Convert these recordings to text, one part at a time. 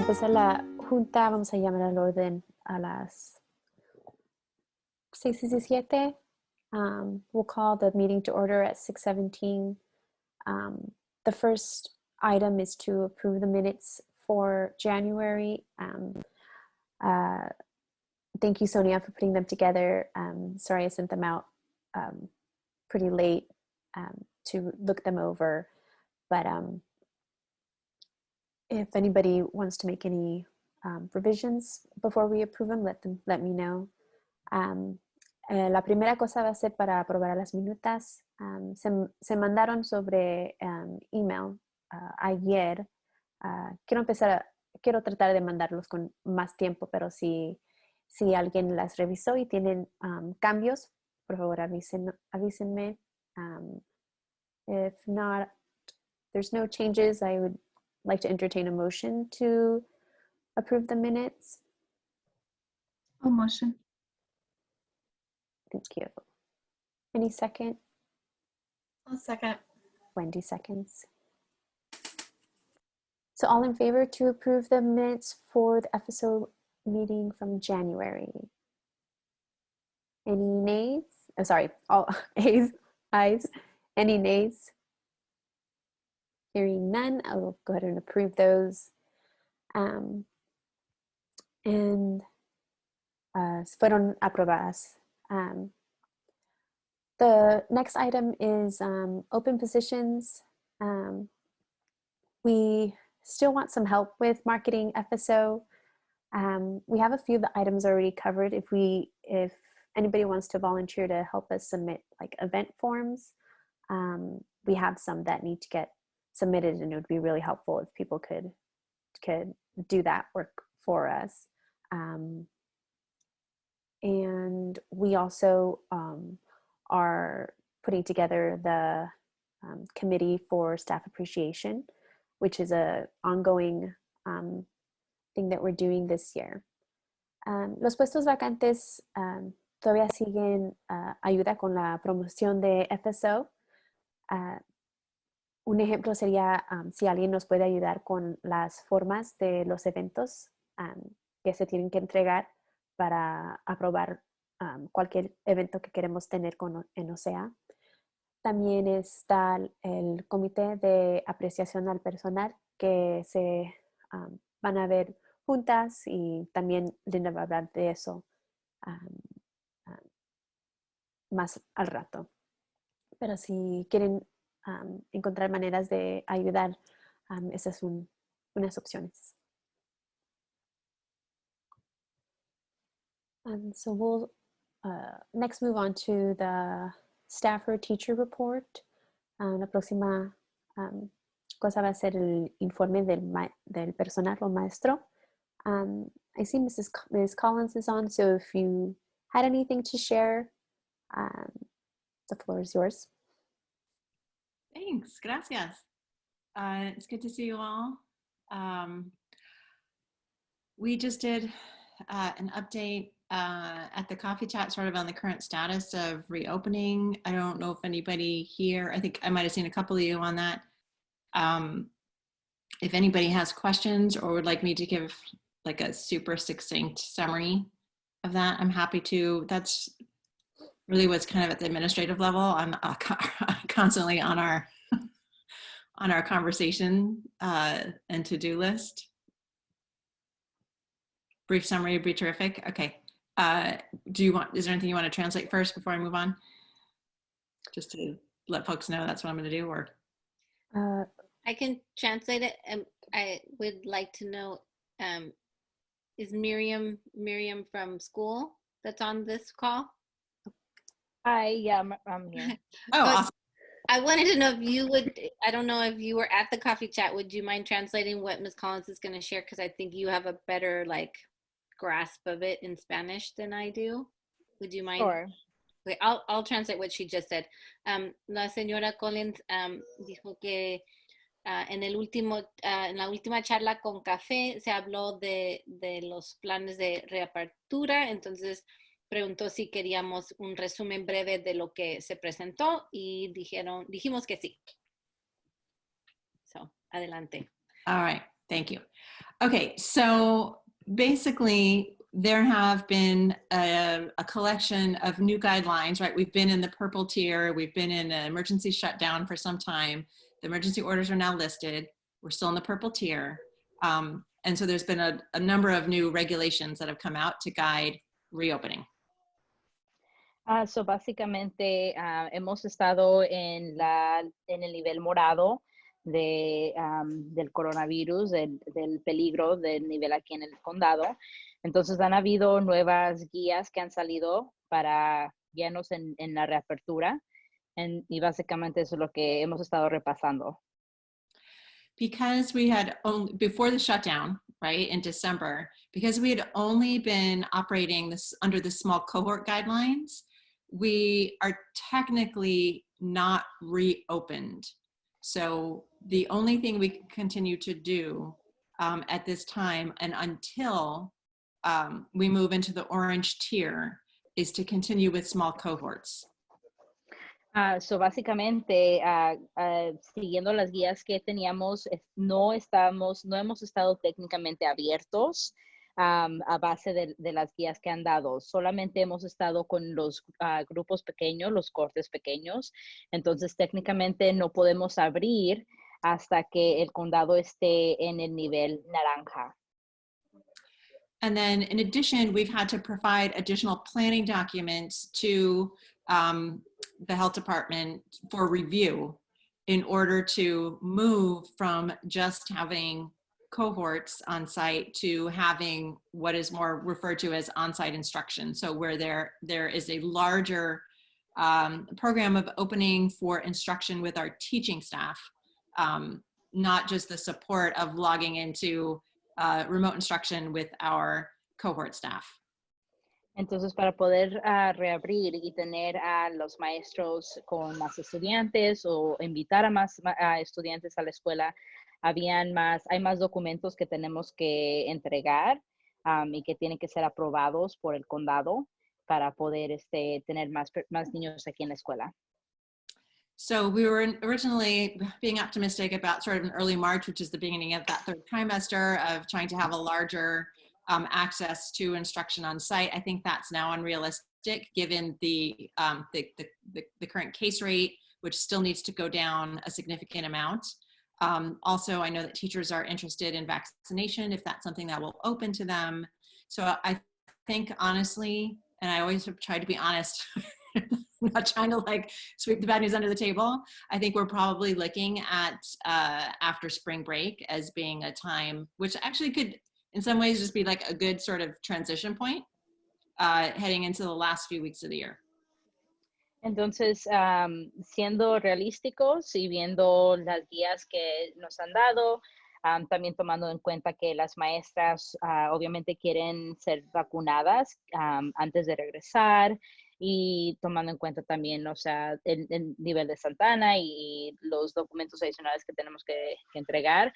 empezar la junta, vamos a llamar al orden a las 6:17. We'll call the meeting to order at 6:17. The first item is to approve the minutes for January. Thank you, Sonia, for putting them together. Sorry I sent them out pretty late to look them over, but if anybody wants to make any revisions before we approve them, let me know. La primera cosa va a ser para aprobar las minutas. Se mandaron sobre email ayer. Quiero tratar de mandarlos con más tiempo, pero si alguien las revisó y tienen cambios, por favor avísenme. If not, there's no changes, I would like to entertain a motion to approve the minutes. A motion. Thank you. Any second? I'll second. Wendy seconds. So all in favor to approve the minutes for the FSO meeting from January? Any nays? Oh, sorry, all ayes. Any nays? Hearing none, I will go ahead and approve those. Fueron aprobadas. The next item is open positions. We still want some help with marketing FSO. We have a few of the items already covered. If anybody wants to volunteer to help us submit like event forms, we have some that need to get submitted, and it would be really helpful if people could do that work for us. And we also are putting together the committee for staff appreciation, which is an ongoing thing that we're doing this year. Los puestos vacantes todavía siguen ayuda con la promoción de FSO. Un ejemplo sería si alguien nos puede ayudar con las formas de los eventos que se tienen que entregar para aprobar cualquier evento que queremos tener en OCEAA. También está el comité de apreciación al personal, que se van a ver juntas, y también Linda va a hablar de eso más al rato. Pero si quieren encontrar maneras de ayudar, esas son unas opciones. So we'll next move on to the staffer teacher report. La próxima cosa va a ser el informe del personal o maestro. I see Ms. Collins is on, so if you had anything to share, the floor is yours. Thanks, gracias. It's good to see you all. We just did an update at the coffee chat sort of on the current status of reopening. I don't know if anybody here, I think I might have seen a couple of you on that. If anybody has questions or would like me to give like a super succinct summary of that, I'm happy to. That's really what's kind of at the administrative level. I'm constantly on our conversation and to-do list. Brief summary would be terrific. Okay. Is there anything you want to translate first before I move on? Just to let folks know that's what I'm going to do, or? I can translate it. I would like to know, is Miriam from school that's on this call? Yeah, I'm here. Oh, awesome. I wanted to know if you would, I don't know if you were at the coffee chat, would you mind translating what Ms. Collins is going to share? Because I think you have a better like grasp of it in Spanish than I do. Would you mind? Sure. Okay, I'll translate what she just said. La señora Collins dijo que en la última charla con Café se habló de los planes de reapertura, entonces preguntó si queríamos un resumen breve de lo que se presentó y dijimos que sí. So, adelante. All right. Thank you. Okay, so basically there have been a collection of new guidelines, right? We've been in the purple tier, we've been in an emergency shutdown for some time. The emergency orders are now listed. We're still in the purple tier. And so there's been a number of new regulations that have come out to guide reopening. So básicamente hemos estado en el nivel morado del coronavirus, del peligro del nivel aquí en el condado. Entonces han habido nuevas guías que han salido para guiarnos en la reapertura. Y básicamente eso es lo que hemos estado repasando. Because we had only, before the shutdown, right, in December, because we had only been operating this under the small cohort guidelines, we are technically not reopened. So the only thing we can continue to do at this time and until we move into the orange tier is to continue with small cohorts. So básicamente, siguiendo las guías que teníamos, no hemos estado técnicamente abiertos a base de las guías que han dado. Solamente hemos estado con los grupos pequeños, los cortes pequeños. Entonces, técnicamente no podemos abrir hasta que el condado esté en el nivel naranja. And then in addition, we've had to provide additional planning documents to the health department for review in order to move from just having cohorts on site to having what is more referred to as on-site instruction. So where there is a larger program of opening for instruction with our teaching staff, not just the support of logging into remote instruction with our cohort staff. Entonces, para poder reabrir y tener a los maestros con más estudiantes o invitar a más estudiantes a la escuela, hay más documentos que tenemos que entregar y que tienen que ser aprobados por el condado para poder tener más niños aquí en la escuela. So we were originally being optimistic about sort of an early March, which is the beginning of that third trimester of trying to have a larger access to instruction on site. I think that's now unrealistic given the current case rate, which still needs to go down a significant amount. Also, I know that teachers are interested in vaccination, if that's something that will open to them. So I think honestly, and I always have tried to be honest, I'm not trying to like sweep the bad news under the table. I think we're probably looking at after spring break as being a time which actually could in some ways just be like a good sort of transition point heading into the last few weeks of the year. Entonces, siendo realísticos y viendo las guías que nos han dado, también tomando en cuenta que las maestras obviamente quieren ser vacunadas antes de regresar y tomando en cuenta también, o sea, el nivel de Santana y los documentos adicionales que tenemos que entregar.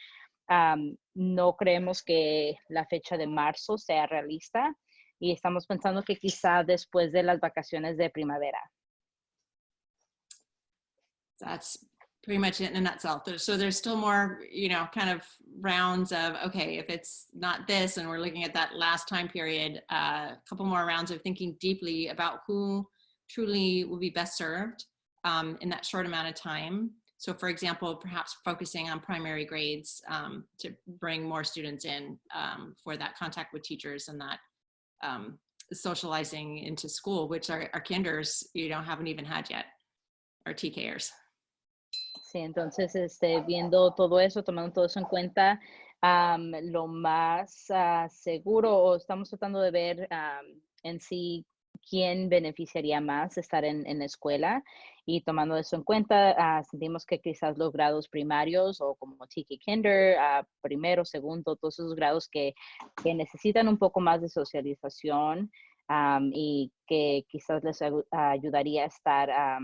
No creemos que la fecha de marzo sea realista y estamos pensando que quizá después de las vacaciones de primavera. That's pretty much it in a nutshell. So there's still more, you know, kind of rounds of, okay, if it's not this, and we're looking at that last time period, a couple more rounds of thinking deeply about who truly will be best served in that short amount of time. So for example, perhaps focusing on primary grades to bring more students in for that contact with teachers and that socializing into school, which our kinders, you know, haven't even had yet, our TKers. Sí, entonces viendo todo eso, tomando todo eso en cuenta, lo más seguro, o estamos tratando de ver en sí quién beneficiaría más estar en la escuela y tomando eso en cuenta, sentimos que quizás los grados primarios o como TK Kinder, primero, segundo, todos esos grados que necesitan un poco más de socialización y que quizás les ayudaría a estar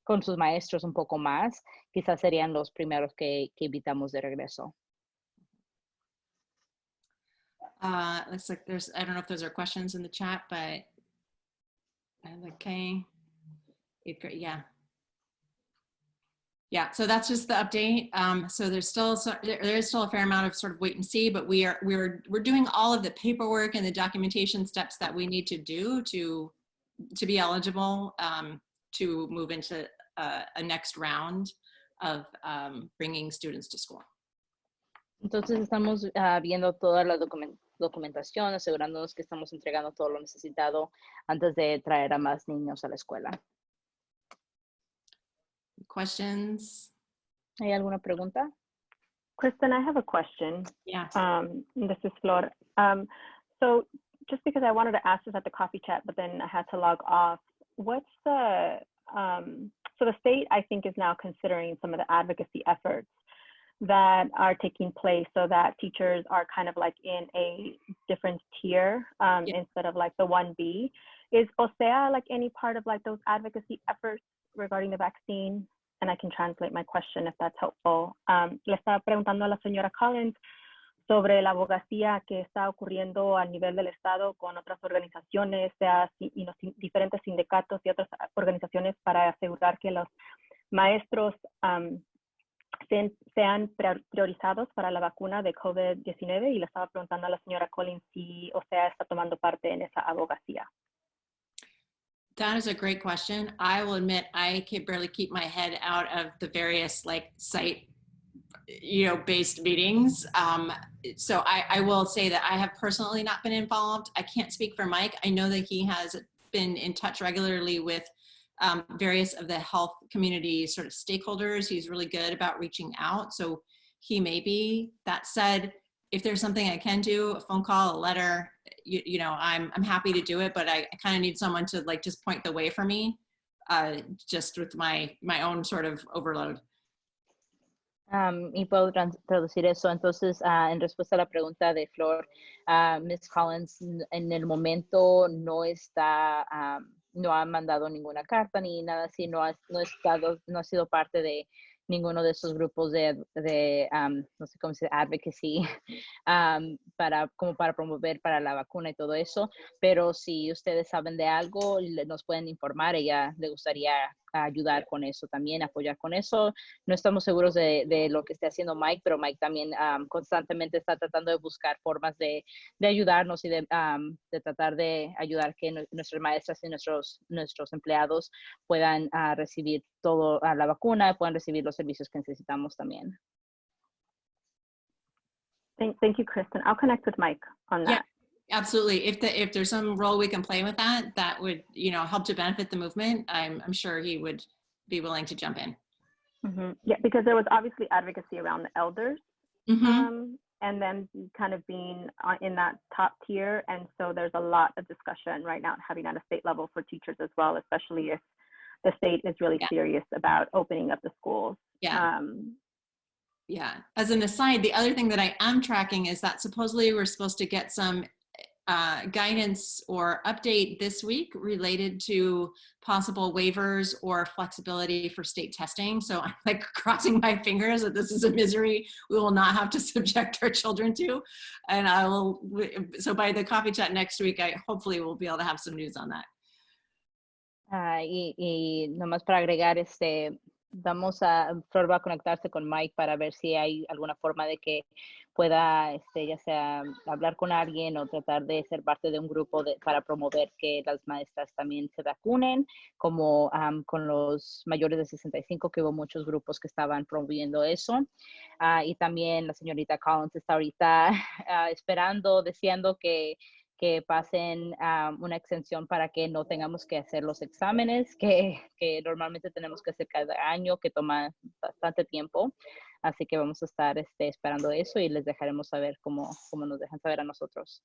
con sus maestros un poco más, quizás serían los primeros que invitamos de regreso. Looks like there's, I don't know if those are questions in the chat, but okay, 8th grade, yeah. Yeah, so that's just the update. So there is still a fair amount of sort of wait and see, but we're doing all of the paperwork and the documentation steps that we need to do to be eligible to move into a next round of bringing students to school. Entonces estamos viendo toda la documentación, asegurándonos que estamos entregando todo lo necesitado antes de traer a más niños a la escuela. Questions? ¿Hay alguna pregunta? Kristen, I have a question. Yes. This is Flor. So just because I wanted to ask this at the coffee chat, but then I had to log off, what's the, so the state, I think, is now considering some of the advocacy efforts that are taking place so that teachers are kind of like in a different tier instead of like the 1B. Is OCEAA like any part of like those advocacy efforts regarding the vaccine? And I can translate my question if that's helpful. Le estaba preguntando a la señora Collins sobre la abogacía que está ocurriendo a nivel del Estado con otras organizaciones, sea diferentes sindicatos y otras organizaciones para asegurar que los maestros sean priorizados para la vacuna de COVID-19, y le estaba preguntando a la señora Collins si OCEAA está tomando parte en esa abogacía. That is a great question. I will admit I can barely keep my head out of the various like site, based meetings. So I will say that I have personally not been involved. I can't speak for Mike. I know that he has been in touch regularly with various of the health community sort of stakeholders. He's really good about reaching out. So he may be. That said, if there's something I can do, a phone call, a letter, I'm happy to do it, but I kind of need someone to like just point the way for me, just with my own sort of overload. Y puedo traducir eso. Entonces, en respuesta a la pregunta de Flor, Ms. Collins en el momento no está, no ha mandado ninguna carta ni nada así, no ha sido parte de ninguno de esos grupos de no sé cómo se dice, advocacy, como para promover para la vacuna y todo eso. Pero si ustedes saben de algo, nos pueden informar. Ella le gustaría ayudar con eso también, apoyar con eso. No estamos seguros de lo que esté haciendo Mike, pero Mike también constantemente está tratando de buscar formas de ayudarnos y de tratar de ayudar que nuestras maestras y nuestros empleados puedan recibir todo la vacuna, puedan recibir los servicios que necesitamos también. Thank you, Kristen. I'll connect with Mike on that. Yeah. Absolutely. If there's some role we can play with that would, help to benefit the movement, I'm sure he would be willing to jump in. Mm-hmm. Yeah, because there was obviously advocacy around the elders, and then kind of being in that top tier. And so there's a lot of discussion right now having at a state level for teachers as well, especially if the state is really serious about opening up the schools. Yeah. Yeah. As an aside, the other thing that I am tracking is that supposedly we're supposed to get some guidance or update this week related to possible waivers or flexibility for state testing. So I'm like crossing my fingers that this is a misery we will not have to subject our children to. And so by the coffee chat next week, I hopefully will be able to have some news on that. Y nomás para agregar, Flor va a conectarse con Mike para ver si hay alguna forma de que pueda, ya sea hablar con alguien o tratar de ser parte de un grupo para promover que las maestras también se vacunen, como con los mayores de 65, que hubo muchos grupos que estaban promoviendo eso. Y también la señorita Collins está ahorita esperando, deseando que pasen una exención para que no tengamos que hacer los exámenes que normalmente tenemos que hacer cada año, que toma bastante tiempo. Así que vamos a estar esperando eso y les dejaremos saber cómo nos dejan saber a nosotros.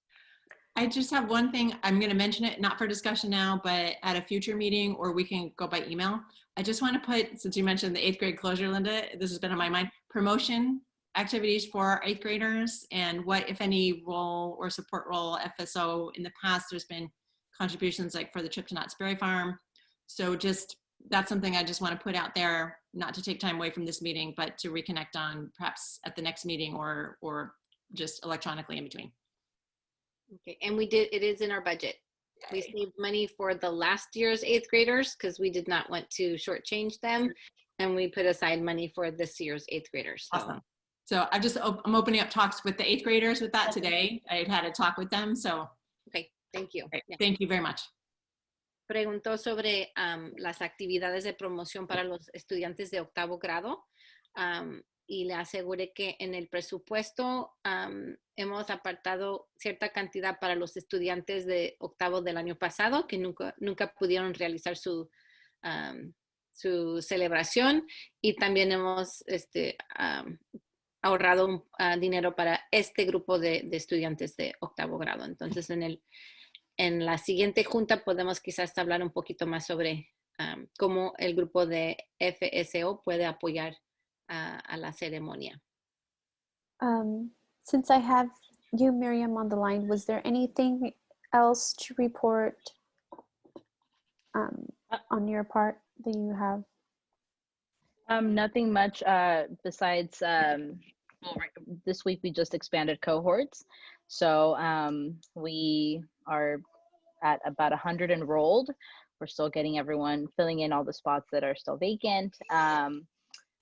I just have one thing. I'm going to mention it, not for discussion now, but at a future meeting, or we can go by email. I just want to put, since you mentioned the 8th grade closure, Linda, this has been on my mind, promotion activities for 8th graders and what, if any, role or support role FSO in the past. There's been contributions like for the trip to Knott's Berry Farm. So just, that's something I just want to put out there, not to take time away from this meeting, but to reconnect on perhaps at the next meeting or just electronically in between. Okay, and it is in our budget. We saved money for the last year's 8th graders because we did not want to shortchange them. and we put aside money for this year's 8th graders. So. Awesome. So I'm opening up talks with the 8th graders with that today. I had a talk with them. So Okay, thank you. okay, Yeah. thank you very much. Preguntó sobre las actividades de promoción para los estudiantes de 8º grado. Y le aseguré que en el presupuesto hemos apartado cierta cantidad para los estudiantes de 8º del año pasado que nunca pudieron realizar su celebración, y también hemos ahorrado dinero para este grupo de estudiantes de 8º grado. Entonces en la siguiente junta podemos quizás hablar un poquito más sobre cómo el grupo de FSO puede apoyar a la ceremonia. Since I have you, Miriam, on the line, was there anything else to report on your part that you have? Nothing much besides this week we just expanded cohorts. So we are at about 100 enrolled. We're still getting everyone, filling in all the spots that are still vacant.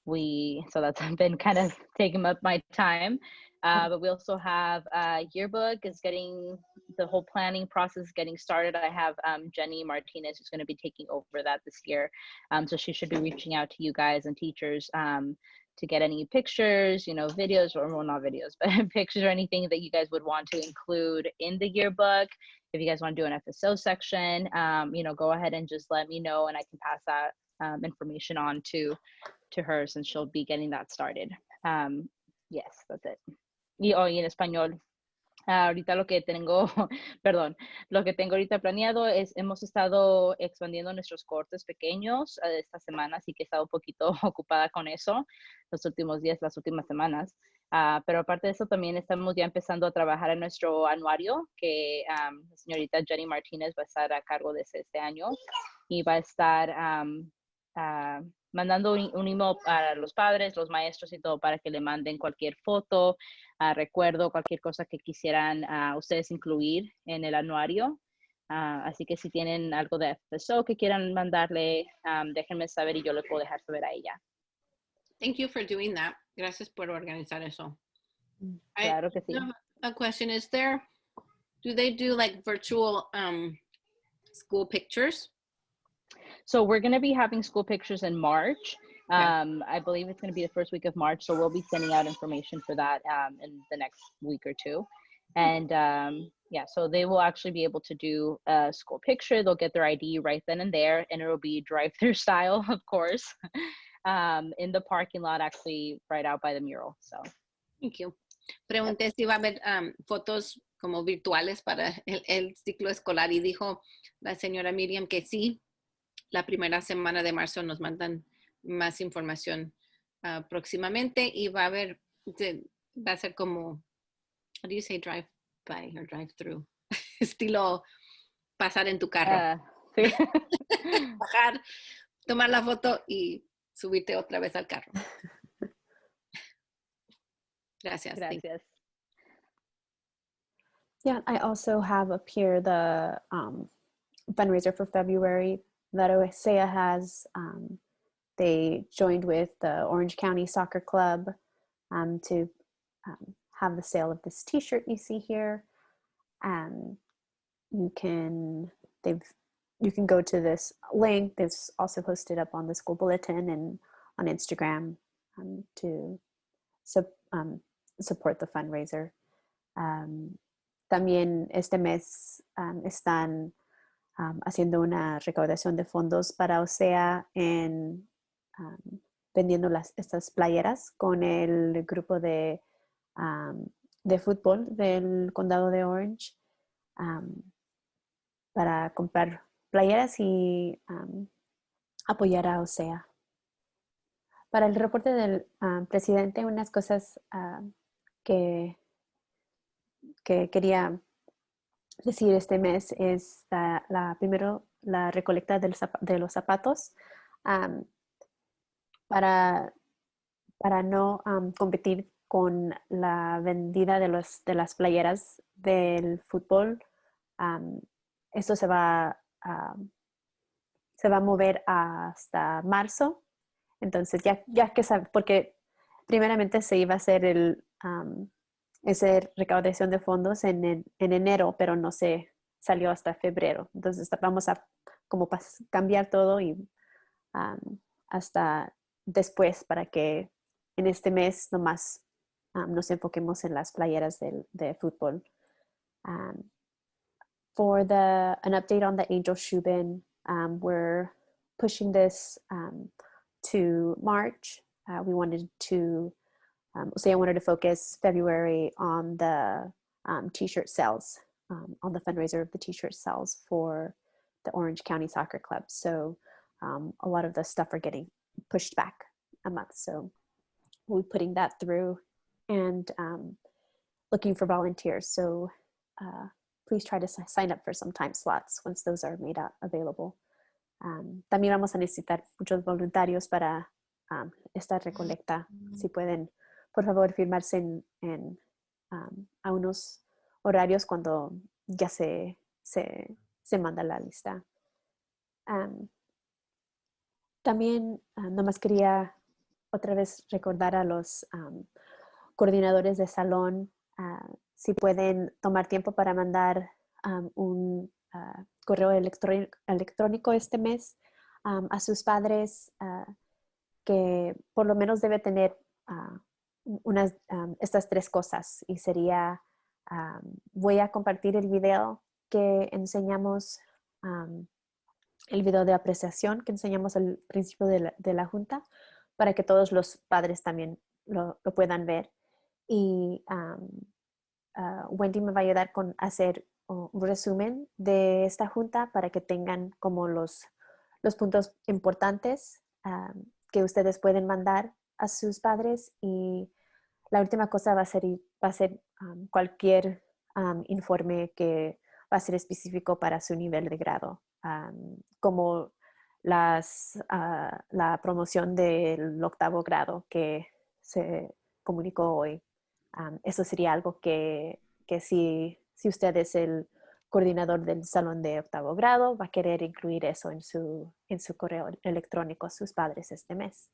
So that's been kind of taking up my time. But we also have yearbook is getting, the whole planning process getting started. I have Jenny Martinez who's going to be taking over that this year. So she should be reaching out to you guys and teachers to get any pictures, videos, or well, not videos, but pictures or anything that you guys would want to include in the yearbook. If you guys want to do an FSO section, go ahead and just let me know, and I can pass that information on to her, since she'll be getting that started. Yes, that's it. Y en español, ahorita lo que tengo, perdón, lo que tengo ahorita planeado es, hemos estado expandiendo nuestros cortes pequeños esta semana, así que he estado un poquito ocupada con eso los últimos días, las últimas semanas. Pero aparte de eso, también estamos ya empezando a trabajar en nuestro anuario, que la señorita Jenny Martínez va a estar a cargo de este año, y va a estar mandando un email a los padres, los maestros y todo, para que le manden cualquier foto, recuerdo, cualquier cosa que quisieran ustedes incluir en el anuario. Así que si tienen algo de FSO que quieran mandarle, déjenme saber y yo le puedo dejar saber a ella. Thank you for doing that. Gracias por organizar eso. Claro que sí. I have a question. Do they do like virtual school pictures? So we're going to be having school pictures in March. Okay. I believe it's going to be the first week of March. So we'll be sending out information for that in the next week or two. And yeah, so they will actually be able to do a school picture. They'll get their ID right then and there, and it will be drive-through style, of course, in the parking lot, actually right out by the mural. So Thank you. Pregunté si va a haber fotos como virtuales para el ciclo escolar, y dijo la señora Miriam que sí. La primera semana de marzo nos mandan más información próximamente, y va a ser como, how do you say, drive by or drive through? Estilo pasar en tu carro. Sí. Bajar, tomar la foto y subirte otra vez al carro. Gracias. Gracias. Yeah, I also have up here the fundraiser for February that OCEAA has. They joined with the Orange County Soccer Club to have the sale of this t-shirt you see here. You can go to this link that's also posted up on the school bulletin and on Instagram to support the fundraiser. También este mes están haciendo una recaudación de fondos para OCEAA en vendiendo estas playeras con el grupo de fútbol del condado de Orange, para comprar playeras y apoyar a OCEAA. Para el reporte del presidente, unas cosas que quería decir este mes es primero la recolecta de los zapatos, para no competir con la vendida de las playeras del fútbol. Esto se va a mover hasta marzo, Entonces, ya que sabe, porque primeramente se iba a hacer esa recaudación de fondos en enero, pero no se salió hasta febrero. Entonces, vamos a como cambiar todo y hasta después para que en este mes nomás nos enfoquemos en las playeras de fútbol. For an update on the Angel Shubin, we're pushing this to March. We wanted to, I wanted to focus February on the t-shirt sales, on the fundraiser of the t-shirt sales for the Orange County Soccer Club. So a lot of the stuff are getting pushed back a month. So we'll be putting that through and looking for volunteers. So please try to sign up for some time slots once those are made available. También vamos a necesitar muchos voluntarios para esta recolecta. Si pueden, por favor, firmarse a unos horarios cuando ya se manda la lista. También nomás quería otra vez recordar a los coordinadores de salón si pueden tomar tiempo para mandar un correo electrónico este mes a sus padres que por lo menos debe tener estas 3 cosas, y sería voy a compartir el video que enseñamos, el video de apreciación que enseñamos al principio de la junta, para que todos los padres también lo puedan ver. Y Wendy me va a ayudar con hacer un resumen de esta junta para que tengan como los puntos importantes que ustedes pueden mandar a sus padres. Y la última cosa va a ser cualquier informe que va a ser específico para su nivel de grado, como la promoción del 8º grado que se comunicó hoy. Eso sería algo que si usted es el coordinador del salón de 8º grado, va a querer incluir eso en su correo electrónico a sus padres este mes.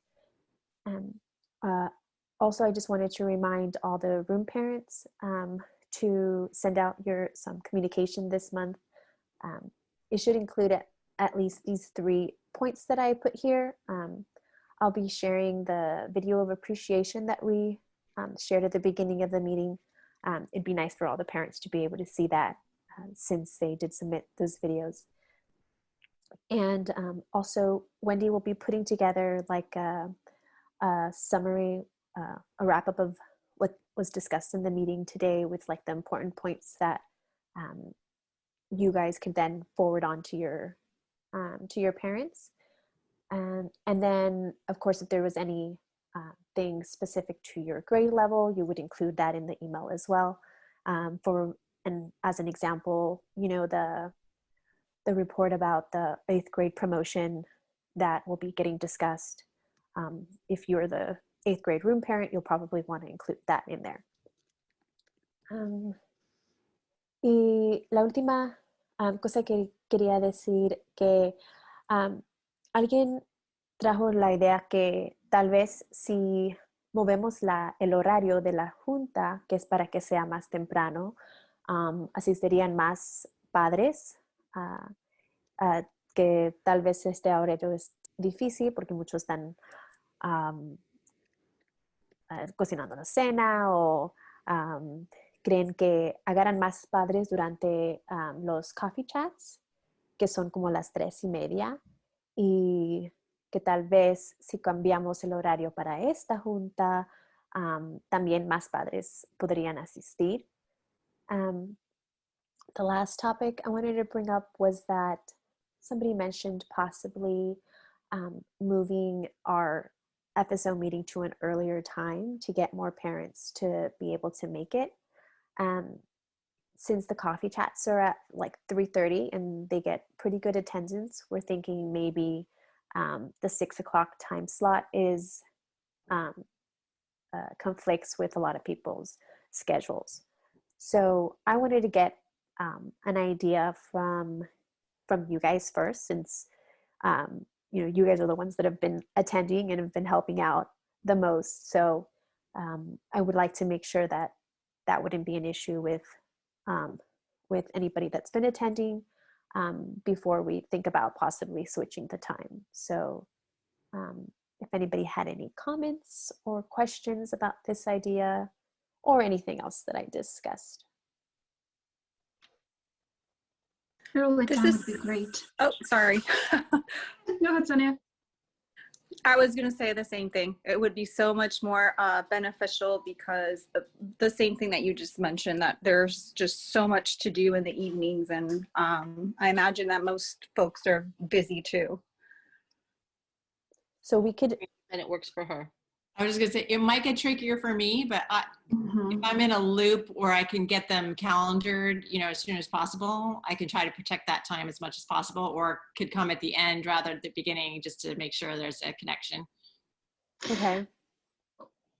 Also, I just wanted to remind all the room parents to send out some communication this month. It should include at least these 3 points that I put here. I'll be sharing the video of appreciation that we shared at the beginning of the meeting. It'd be nice for all the parents to be able to see that since they did submit those videos. And also, Wendy will be putting together like a summary, a wrap-up of what was discussed in the meeting today with like the important points that you guys can then forward on to your parents. And then, of course, if there was any things specific to your grade level, you would include that in the email as well. And as an example, you know, the report about the 8th grade promotion that will be getting discussed. If you're the 8th grade room parent, you'll probably want to include that in there. Y la última cosa que quería decir, que alguien trajo la idea que tal vez si movemos el horario de la junta, que es para que sea más temprano, asistirían más padres, que tal vez este horario es difícil porque muchos están cocinando la cena o creen que agarran más padres durante los coffee chats, que son como las 3:30, y que tal vez si cambiamos el horario para esta junta, también más padres podrían asistir. The last topic I wanted to bring up was that somebody mentioned possibly moving our FSO meeting to an earlier time to get more parents to be able to make it. Since the coffee chats are at like 3:30 and they get pretty good attendance, we're thinking maybe the 6 o'clock time slot is conflicts with a lot of people's schedules. So I wanted to get an idea from you guys first, since you guys are the ones that have been attending and have been helping out the most. So I would like to make sure that that wouldn't be an issue with anybody that's been attending before we think about possibly switching the time. So if anybody had any comments or questions about this idea or anything else that I discussed. Early This time is would be great. Oh, sorry. No, that's Sonia. I was going to say the same thing. It would be so much more beneficial because the same thing that you just mentioned, that there's just so much to do in the evenings. And I imagine that most folks are busy too. So we could, And it works for her. I was just gonna say, it might get trickier for me, but if Mhm. I'm in a loop where I can get them calendared, as soon as possible, I can try to protect that time as much as possible, or could come at the end rather than the beginning, just to make sure there's a connection. okay.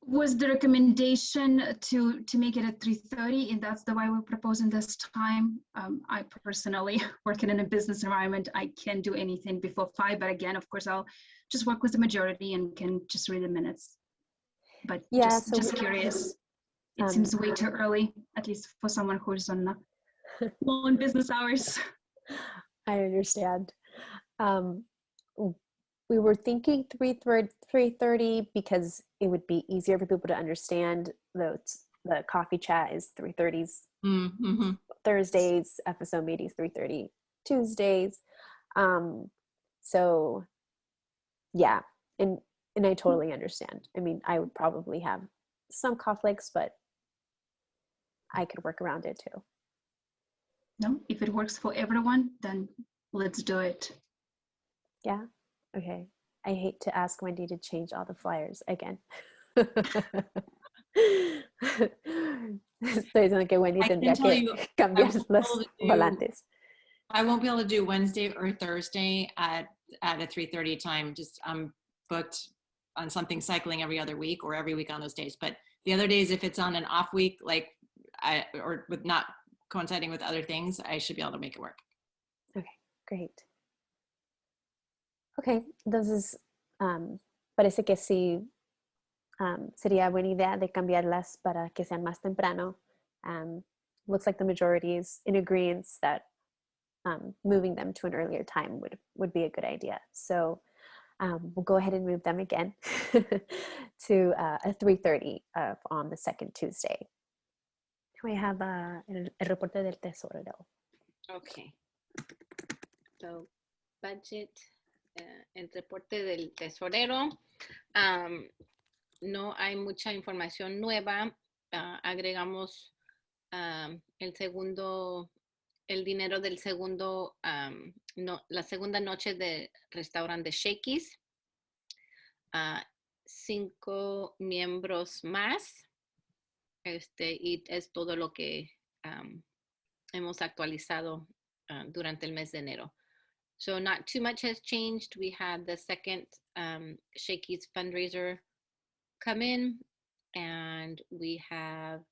Was the recommendation to make it at 3:30, and that's the why we're proposing this time? I personally, working in a business environment, I can't do anything before 5, but again, of course, I'll just work with the majority and can just read the minutes. But Yeah, just curious. It seems way too early, at least for someone who's on long business hours. I understand. We were thinking 3:30 because it would be easier for people to understand. The coffee chat is 3:30s Mm-hmm. Thursdays, FSO meetings 3:30 Tuesdays. So yeah, and I totally understand. I mean, I would probably have some conflicts, but I could work around it too. No, if it works for everyone, then let's do it. Yeah. Okay. I hate to ask Wendy to change all the flyers again. Estoy diciendo que Wendy I can tendría tell que you, cambiar won't be los able to do- volantes. I won't be able to do Wednesday or Thursday at a 3:30 time. Just I'm booked on something cycling every other week or every week on those days. But the other days, if it's on an off week, or with not coinciding with other things, I should be able to make it work. Okay, great. Okay, entonces parece que sí sería buena idea de cambiarlas para que sean más temprano. Looks like the majority is in agreement that moving them to an earlier time would be a good idea. So we'll go ahead and move them again to a 3:30 on the second Tuesday. We have el reporte del tesorero. Okay. So, budget, el reporte del tesorero. No hay mucha información nueva. Agregamos el dinero del segundo, la segunda noche de restaurante Shakey's. 5 miembros más. Y es todo lo que hemos actualizado durante el mes de enero. So not too much has changed. We had the second Shakey's fundraiser come in, and we have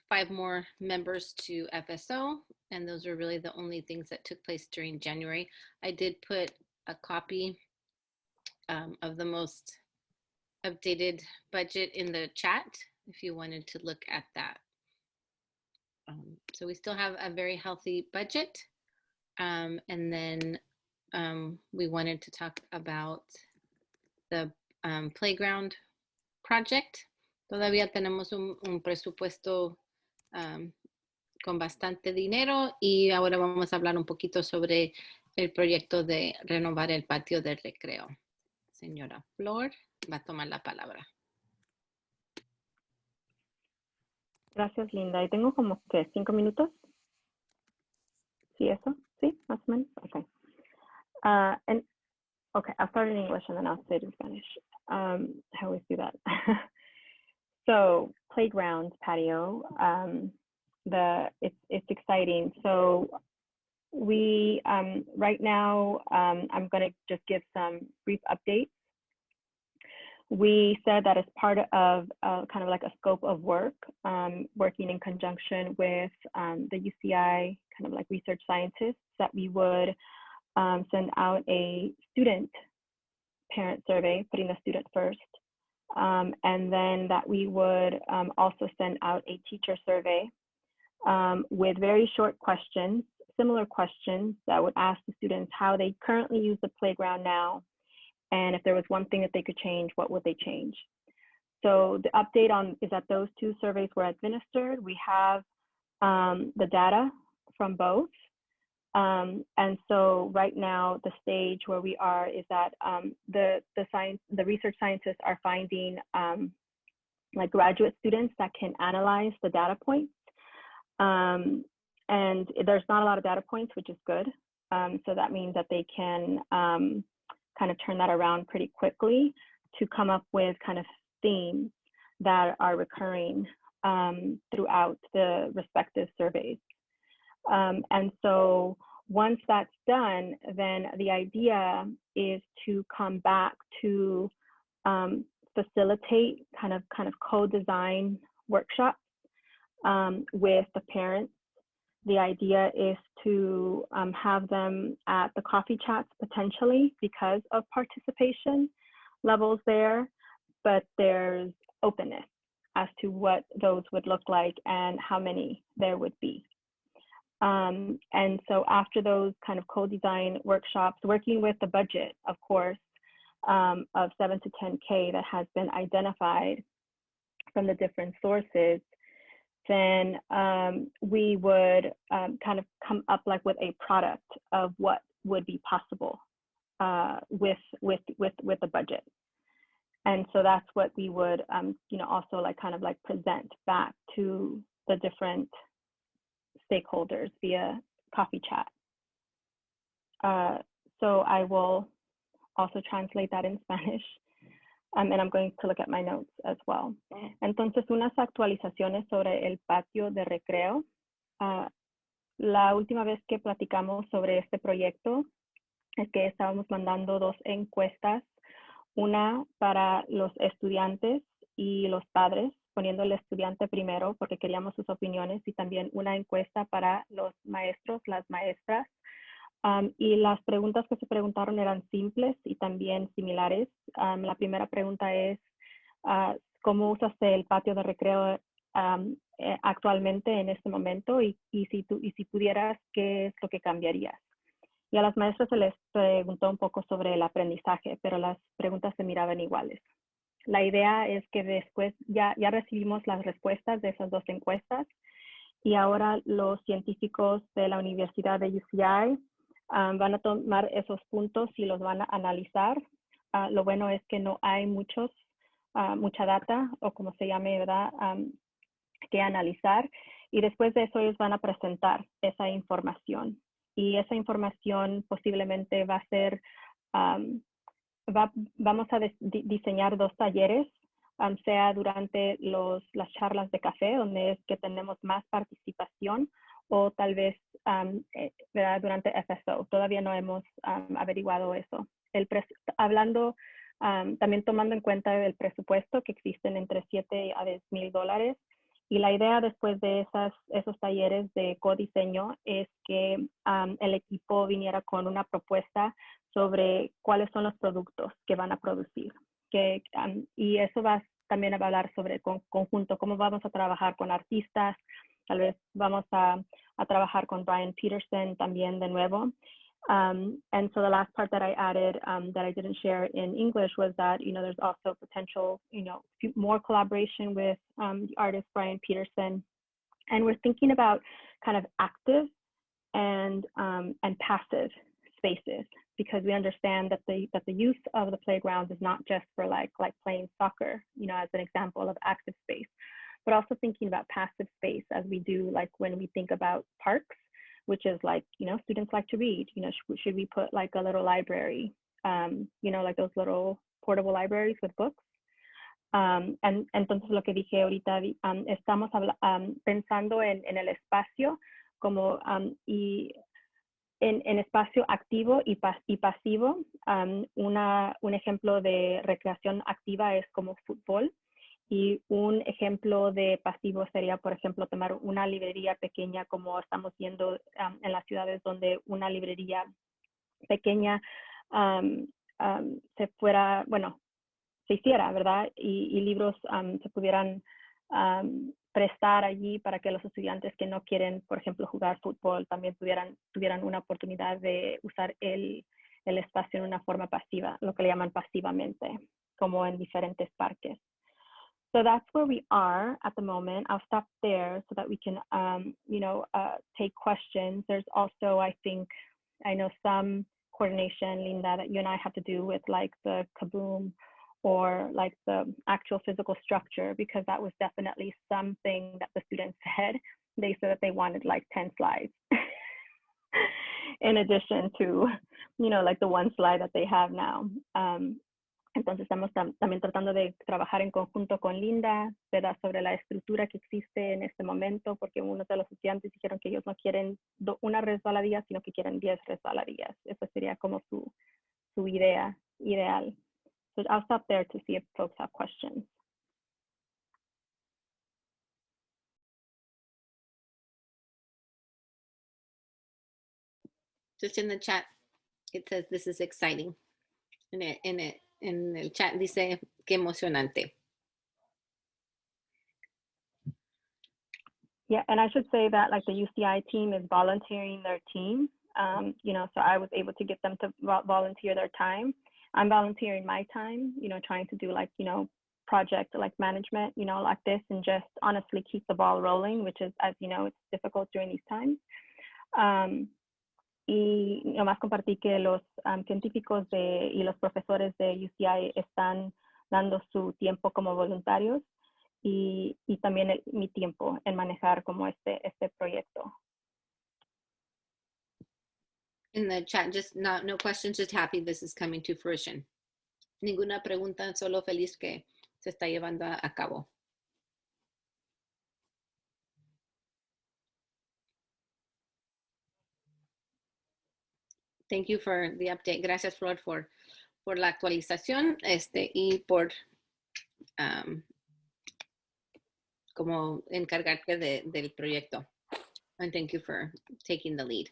5 more members to FSO, and those are really the only things that took place during January. I did put a copy of the most updated budget in the chat if you wanted to look at that. So we still have a very healthy budget. And then we wanted to talk about the playground project. Todavía tenemos un presupuesto con bastante dinero, y ahora vamos a hablar un poquito sobre el proyecto de renovar el patio del recreo. Señora Flor va a tomar la palabra. Gracias, Linda. Y tengo como que 5 minutos. ¿Sí, eso? ¿Sí? Más o menos. Okay. Okay, I'll start in English and then I'll say it in Spanish. I always do that. So, playground patio. It's exciting. So, we right now I'm going to just give some brief updates. We said that as part of kind of like a scope of work, working in conjunction with the UCI kind of like research scientists, that we would send out a student parent survey, putting the student first. And then that we would also send out a teacher survey with very short questions, similar questions that would ask the students how they currently use the playground now, and if there was one thing that they could change, what would they change? So the update on is that those 2 surveys were administered. We have the data from both. And so right now, the stage where we are is that the research scientists are finding like graduate students that can analyze the data points. And there's not a lot of data points, which is good. So that means that they can kind of turn that around pretty quickly to come up with kind of themes that are recurring throughout the respective surveys. And so once that's done, then the idea is to come back to facilitate kind of co-design workshops with the parents. The idea is to have them at the coffee chats potentially because of participation levels there, but there's openness as to what those would look like and how many there would be. And so after those kind of co-design workshops, working with the budget, of course, of 7 to 10K that has been identified from the different sources, then we would kind of come up like with a product of what would be possible with the budget. And so that's what we would, you know, also like kind of like present back to the different stakeholders via coffee chat. So I will also translate that in Spanish. And I'm going to look at my notes as well. Entonces, unas actualizaciones sobre el patio de recreo. La última vez que platicamos sobre este proyecto es que estábamos mandando 2 encuestas, una para los estudiantes y los padres, poniendo el estudiante primero porque queríamos sus opiniones, y también una encuesta para los maestros, las maestras. Y las preguntas que se preguntaron eran simples y también similares. La primera pregunta es, ¿cómo usaste el patio de recreo actualmente en este momento? Y si pudieras, ¿qué es lo que cambiarías? Y a las maestras se les preguntó un poco sobre el aprendizaje, pero las preguntas se miraban iguales. La idea es que después ya recibimos las respuestas de esas 2 encuestas, y ahora los científicos de la Universidad de UCI van a tomar esos puntos y los van a analizar. Lo bueno es que no hay mucha data, o como se llame, ¿verdad? Que analizar, y después de eso ellos van a presentar esa información, y esa información posiblemente va a ser, vamos a diseñar 2 talleres, sea durante las charlas de café, donde es que tenemos más participación, o tal vez durante FSO. Todavía no hemos averiguado eso. Hablando, también tomando en cuenta el presupuesto que existen entre $7,000 a $10,000, y la idea después de esos talleres de codiseño es que el equipo viniera con una propuesta sobre cuáles son los productos que van a producir. Y eso también va a hablar sobre conjunto, cómo vamos a trabajar con artistas. Tal vez vamos a trabajar con Brian Peterson también de nuevo. And so the last part that I added that I didn't share in English was that, you know, there's also potential, you know, more collaboration with the artist Brian Peterson. And we're thinking about kind of active and passive spaces, because we understand that the use of the playgrounds is not just for like playing soccer, you know, as an example of active space, but also thinking about passive space as we do, like when we think about parks, which is like, you know, students like to read, you know, should we put like a little library, you know, like those little portable libraries with books? And entonces lo que dije ahorita, estamos pensando en el espacio como, y en espacio activo y pasivo. Un ejemplo de recreación activa es como fútbol. Y un ejemplo de pasivo sería, por ejemplo, tomar una librería pequeña, como estamos viendo en las ciudades donde una librería pequeña se fuera, bueno, se hiciera, ¿verdad? Y libros se pudieran prestar allí para que los estudiantes que no quieren, por ejemplo, jugar fútbol, también tuvieran una oportunidad de usar el espacio en una forma pasiva, lo que le llaman pasivamente, como en diferentes parques. So that's where we are at the moment. I'll stop there so that we can, take questions. There's also, I know some coordination, Linda, that you and I have to do with like the kaboom or like the actual physical structure, because that was definitely something that the students said. They said that they wanted like 10 slides in addition to, like the one slide that they have now. Entonces estamos también tratando de trabajar en conjunto con Linda, ¿verdad? Sobre la estructura que existe en este momento, porque uno de los estudiantes dijeron que ellos no quieren una resbaladilla, sino que quieren 10 resbaladillas. Esa sería como su idea ideal. So I'll stop there to see if folks have questions. Just in the chat, it says this is exciting. En el chat dice qué emocionante. Yeah, and I should say that like the UCI team is volunteering their team. So I was able to get them to volunteer their time. I'm volunteering my time, trying to do like, project like management, like this, and just honestly keep the ball rolling, which is, as you know, it's difficult during these times. Y nomás compartí que los científicos y los profesores de UCI están dando su tiempo como voluntarios y también mi tiempo en manejar como este proyecto. In the chat, just no questions, just happy this is coming to fruition. Ninguna pregunta, solo feliz que se está llevando a cabo. Thank you for the update. Gracias, Flor, por la actualización y por como encargarte del proyecto. And thank you for taking the lead.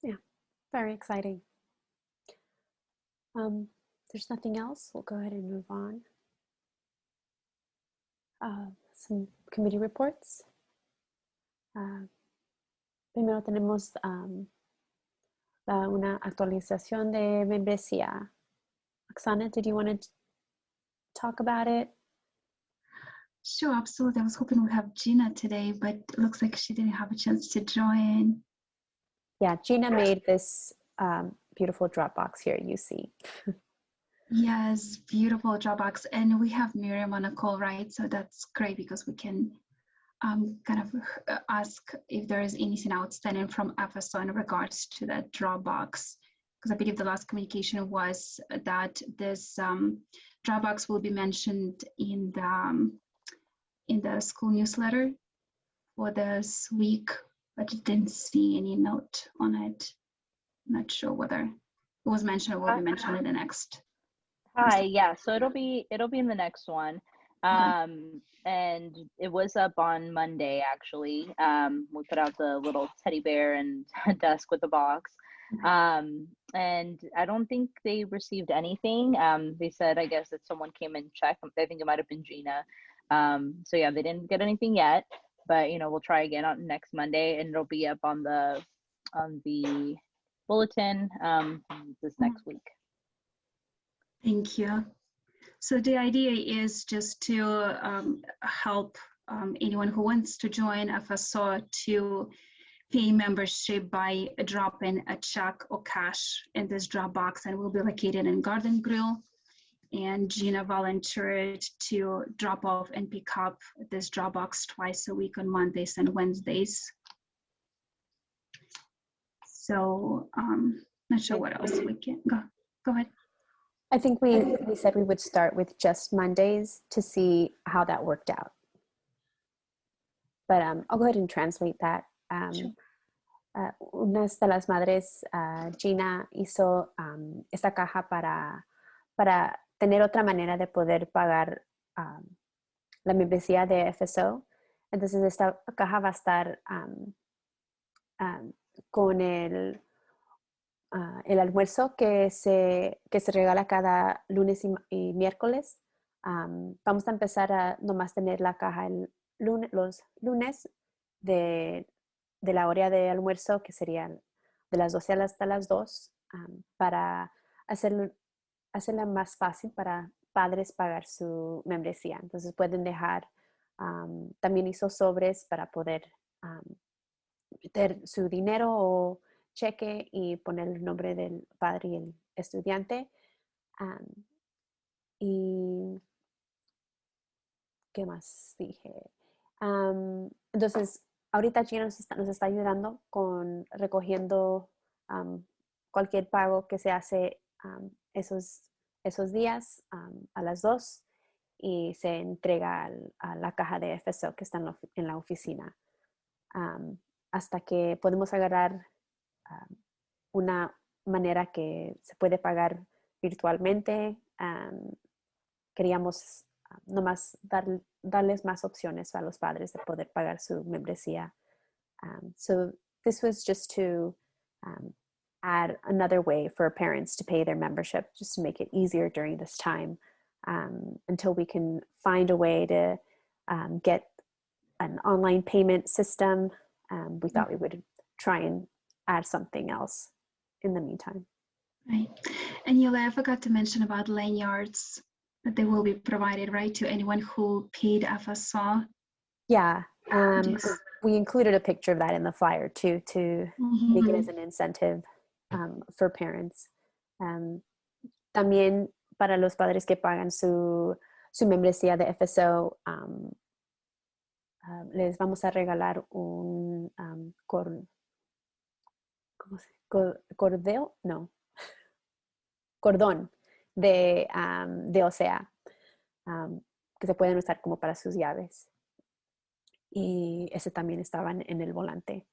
Yeah, very exciting. There's nothing else. We'll go ahead and move on. Some committee reports. Primero tenemos una actualización de membresía. Oksana, did you want to talk about it? Sure, absolutely. I was hoping we'd have Gina today, but it looks like she didn't have a chance to join. Yeah, Gina made this beautiful Dropbox here, you see. Yes, beautiful Dropbox. And we have Miriam on a call, right? So that's great because we can kind of ask if there is anything outstanding from FSO in regards to that Dropbox. Because I believe the last communication was that this Dropbox will be mentioned in the school newsletter for this week, but I didn't see any note on it. I'm not sure whether it was mentioned or will be mentioned in the next. Hi, yeah, so it'll be in the next one. And it was up on Monday, actually. We put out the little teddy bear and desk with the box. And I don't think they received anything. They said, I guess, that someone came and checked. I think it might have been Gina. So yeah, they didn't get anything yet, but we'll try again on next Monday, and it'll be up on the bulletin this next week. Thank you. So the idea is just to help anyone who wants to join FSO to pay membership by dropping a check or cash in this Dropbox, and will be located in Garden Grill. And Gina volunteered to drop off and pick up this Dropbox twice a week on Mondays and Wednesdays. So not sure what else we can go ahead. I think we said we would start with just Mondays to see how that worked out. But I'll go ahead and translate that. Sure. Una de las madres, Gina, hizo esta caja para tener otra manera de poder pagar la membresía de FSO. Entonces esta caja va a estar con el almuerzo que se regala cada lunes y miércoles. Vamos a empezar a nomás tener la caja los lunes de la hora de almuerzo, que serían de las 12 hasta las 2, para hacerla más fácil para padres pagar su membresía. Entonces pueden dejar, también hizo sobres para poder meter su dinero o cheque y poner el nombre del padre y el estudiante. Y ¿qué más dije? Entonces, ahorita Gina nos está ayudando con recogiendo cualquier pago que se hace esos días a las 2 y se entrega a la caja de FSO que está en la oficina. Hasta que podemos agarrar una manera que se puede pagar virtualmente. Queríamos nomás darles más opciones a los padres de poder pagar su membresía. So this was just to add another way for parents to pay their membership, just to make it easier during this time, until we can find a way to get an online payment system. We thought we would try and add something else in the meantime. Right. And Yula, I forgot to mention about lanyards that they will be provided, right, to anyone who paid FSO. Yeah, Yes. we included a picture of that in the flyer too, to make it as an incentive for parents. También para los padres que pagan su membresía de FSO, les vamos a regalar un cordón de OCEAA, que se pueden usar como para sus llaves. Y ese también estaba en el volante.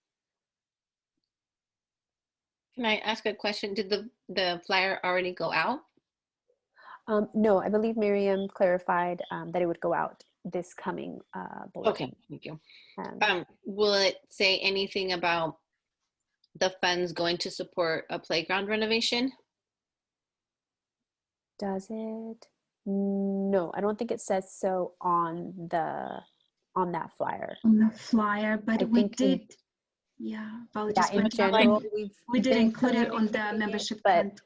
Can I ask a question? Did the flyer already go out? No, I believe Miriam clarified that it would go out this coming bulletin. Okay, thank you. Will it say anything about the funds going to support a playground renovation? Does it? No, I don't think it says so on that flyer. On the flyer, but we did. Apologies, in general, we did include it on the membership, but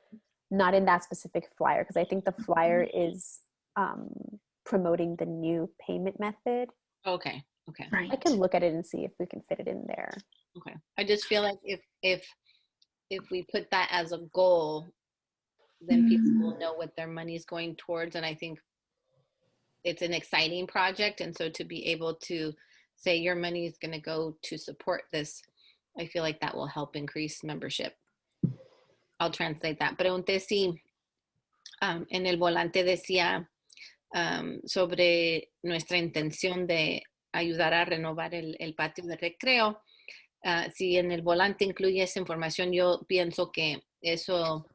not in that specific flyer, because I think the flyer is promoting the new payment method. Okay. Right. I can look at it and see if we can fit it in there. Okay. I just feel like if we put that as a goal, then people will know what their money is going towards. And I think it's an exciting project. And so to be able to say your money is going to go to support this, I feel like that will help increase membership. I'll translate that. Pregunté si en el volante decía sobre nuestra intención de ayudar a renovar el patio de recreo. Si en el volante incluye esa información, yo pienso que eso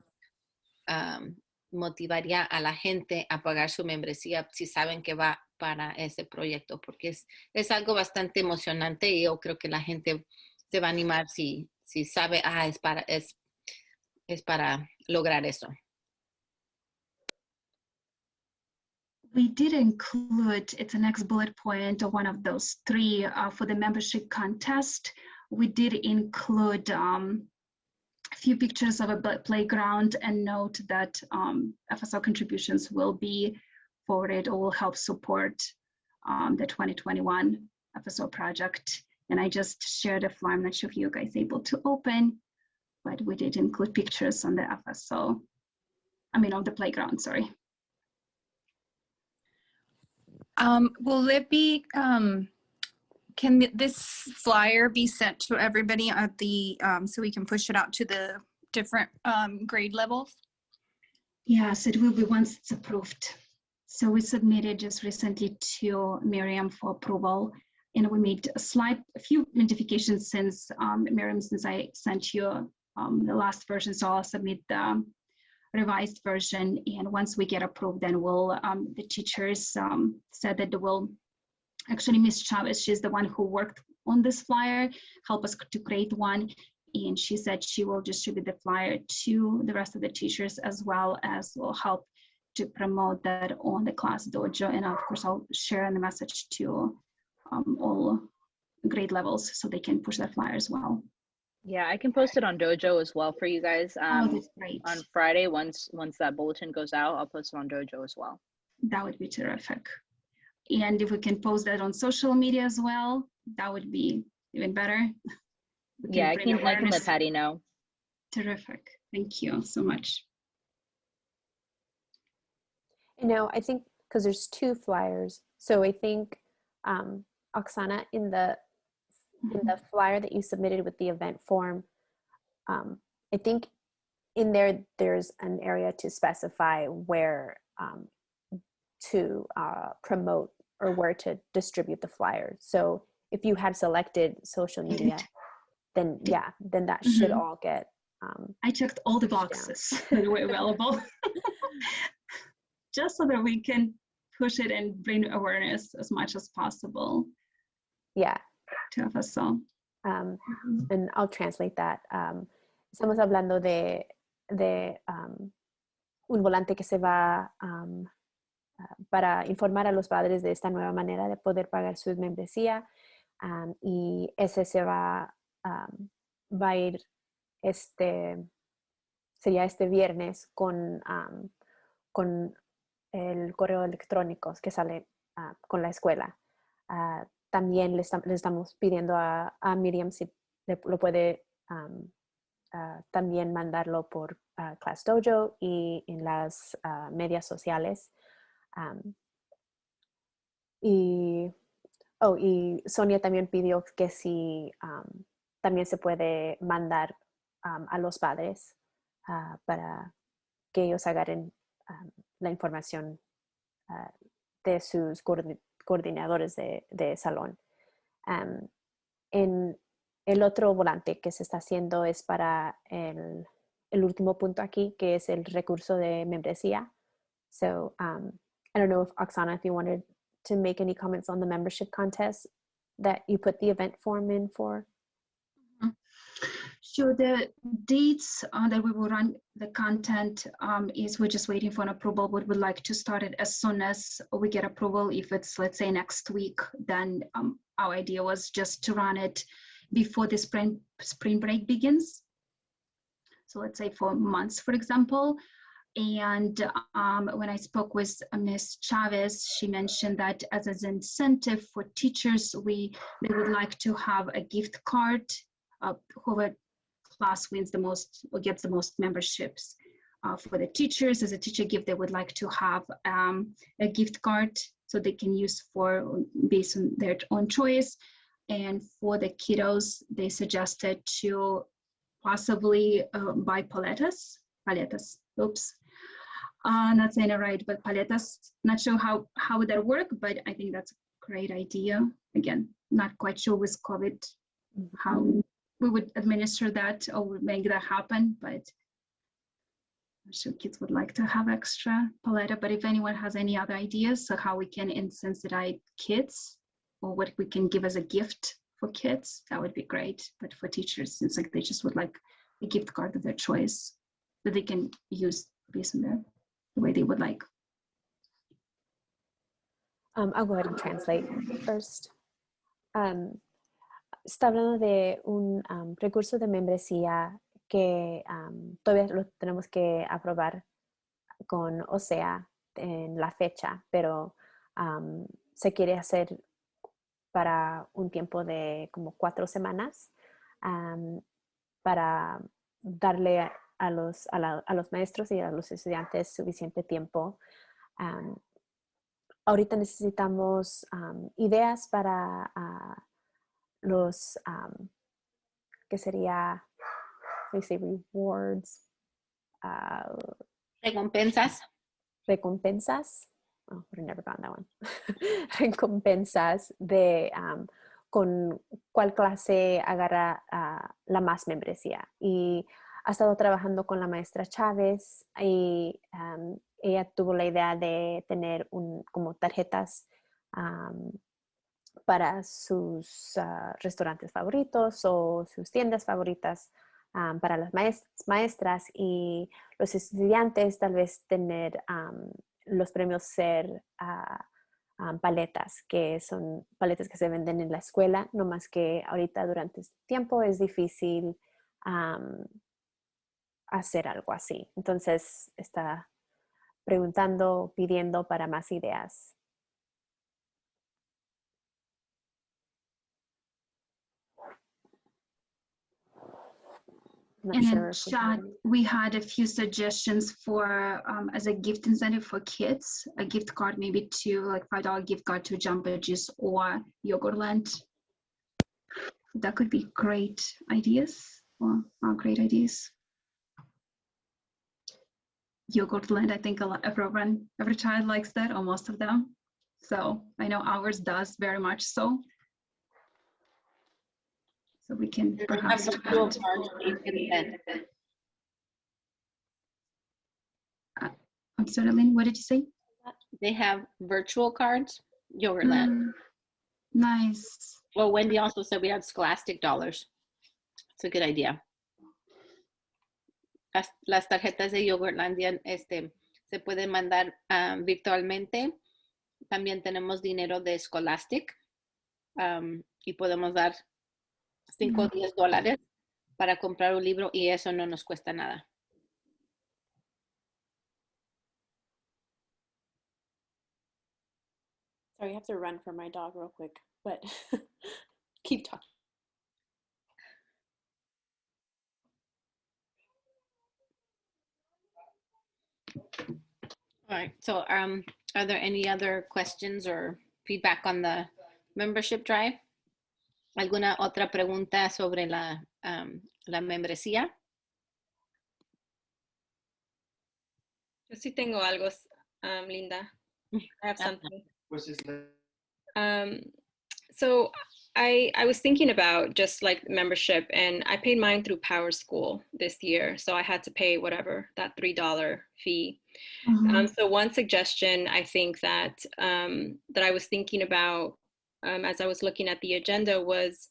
motivaría a la gente a pagar su membresía si saben que va para ese proyecto, porque es algo bastante emocionante y yo creo que la gente se va a animar si sabe, es para lograr eso. We did include, it's the next bullet point, one of those three for the membership contest. We did include a few pictures of a playground and note that FSO contributions will be forwarded or will help support the 2021 FSO project. And I just shared a flyer. I'm not sure if you guys are able to open, but we did include pictures on the FSO, on the playground, sorry. Will it be, can this flyer be sent to everybody at the, so we can push it out to the different grade levels? Yes, it will be once it's approved. So we submitted just recently to Miriam for approval, and we made a few modifications since Miriam, since I sent you the last version. So I'll submit the revised version, and once we get approved, then we'll the teachers said that they will actually, Miss Chavez, she's the one who worked on this flyer, help us to create one. And she said she will distribute the flyer to the rest of the teachers, as well as will help to promote that on the class dojo. And of course, I'll share the message to all grade levels so they can push that flyer as well. Yeah, I can post it on Dojo as well for you guys. Oh, that's great. On Friday, once that bulletin goes out, I'll post it on Dojo as well. That would be terrific. And if we can post that on social media as well, that would be even better. Yeah, I can let Patty know. Terrific. Thank you so much. You know, I think because there's 2 flyers, so I think Oksana, in the flyer that you submitted with the event form, I think in there's an area to specify where to promote or where to distribute the flyer. So if you had selected social media, then that should all get I checked all the boxes that were available just so that we can push it and bring awareness as much as possible. Yeah. To FSO. And I'll translate that. Estamos hablando de un volante que se va para informar a los padres de esta nueva manera de poder pagar su membresía, y ese se va a ir sería este viernes con el correo electrónico que sale con la escuela. También le estamos pidiendo a Miriam si lo puede también mandarlo por Class Dojo y en las medias sociales. Y Sonia también pidió que si también se puede mandar a los padres para que ellos agarren la información de sus coordinadores de salón. En el otro volante que se está haciendo es para el último punto aquí, que es el recurso de membresía. So I don't know if Oksana, if you wanted to make any comments on the membership contest that you put the event form in for. So the dates that we will run the content is we're just waiting for an approval. We would like to start it as soon as we get approval. If it's, let's say, next week, then our idea was just to run it before the spring break begins. So let's say 4 months, for example. And when I spoke with Ms. Chavez, she mentioned that as an incentive for teachers, they would like to have a gift card. Whoever class wins the most or gets the most memberships. For the teachers, as a teacher gift, they would like to have a gift card so they can use based on their own choice. And for the kiddos, they suggested to possibly buy paletas. Oops. Not saying it right, but paletas. Not sure how would that work, but I think that's a great idea. Again, not quite sure with COVID how we would administer that or would make that happen, but I'm sure kids would like to have extra paleta. But if anyone has any other ideas of how we can incentivize kids or what we can give as a gift for kids, that would be great. But for teachers, it seems like they just would like a gift card of their choice that they can use based on the way they would like. I'll go ahead and translate first. Está hablando de un recurso de membresía que todavía lo tenemos que aprobar con OCEAA en la fecha, pero se quiere hacer para un tiempo de como 4 semanas para darle a los maestros y a los estudiantes suficiente tiempo. Ahorita necesitamos ideas para los que sería, let me say, rewards, recompensas. Oh, would have never gotten that one. Recompensas de con cuál clase agarra la más membresía. Y ha estado trabajando con la maestra Chávez y ella tuvo la idea de tener como tarjetas para sus restaurantes favoritos o sus tiendas favoritas, para las maestras y los estudiantes tal vez tener los premios ser paletas, que son paletas que se venden en la escuela, no más que ahorita durante este tiempo es difícil hacer algo así. Entonces está preguntando, pidiendo para más ideas. Not And sure in if we chat, have any. we had a few suggestions for as a gift incentive for kids, a gift card maybe to like $5 gift card to Jamba Juice or Yogurtland. That could be great ideas or great ideas. Yogurtland, I think every child likes that, or most of them. So I know ours does very much so. So we can perhaps. I'm sorry, Lynn, what did you say? They have virtual cards, Yogurtland. Nice. Well, Wendy also said we have Scholastic dollars. It's a good idea. Las tarjetas de Yogurtlandia se pueden mandar virtualmente. También tenemos dinero de Scholastic y podemos dar $5 o $10 para comprar un libro y eso no nos cuesta nada. Sorry, I have to run for my dog real quick, but keep talking. All right, so are there any other questions or feedback on the membership drive? ¿Alguna otra pregunta sobre la membresía? Yo sí tengo algo, Linda. I have something. So I was thinking about just like membership, and I paid mine through Power School this year. So I had to pay whatever, that $3 fee. So one suggestion I think that I was thinking about as I was looking at the agenda was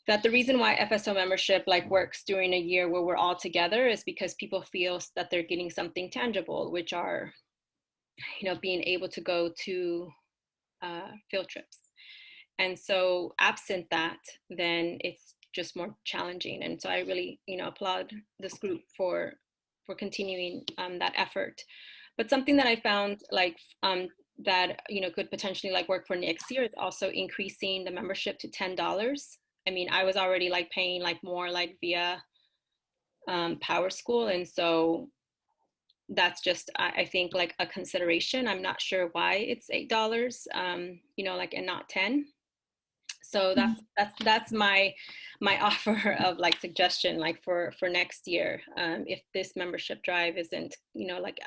that the reason why FSO membership like works during a year where we're all together is because people feel that they're getting something tangible, which are, you know, being able to go to field trips. And so absent that, then it's just more challenging. And so I really, you know, applaud this group for continuing that effort. But something that I found like that, you know, could potentially like work for next year is also increasing the membership to $10. I mean, I was already like paying like more like via Power School. And so that's just, I think like a consideration. I'm not sure why it's $8, you know, like, and not 10. So that's my offer of like suggestion, like for next year, if this membership drive isn't, you know, like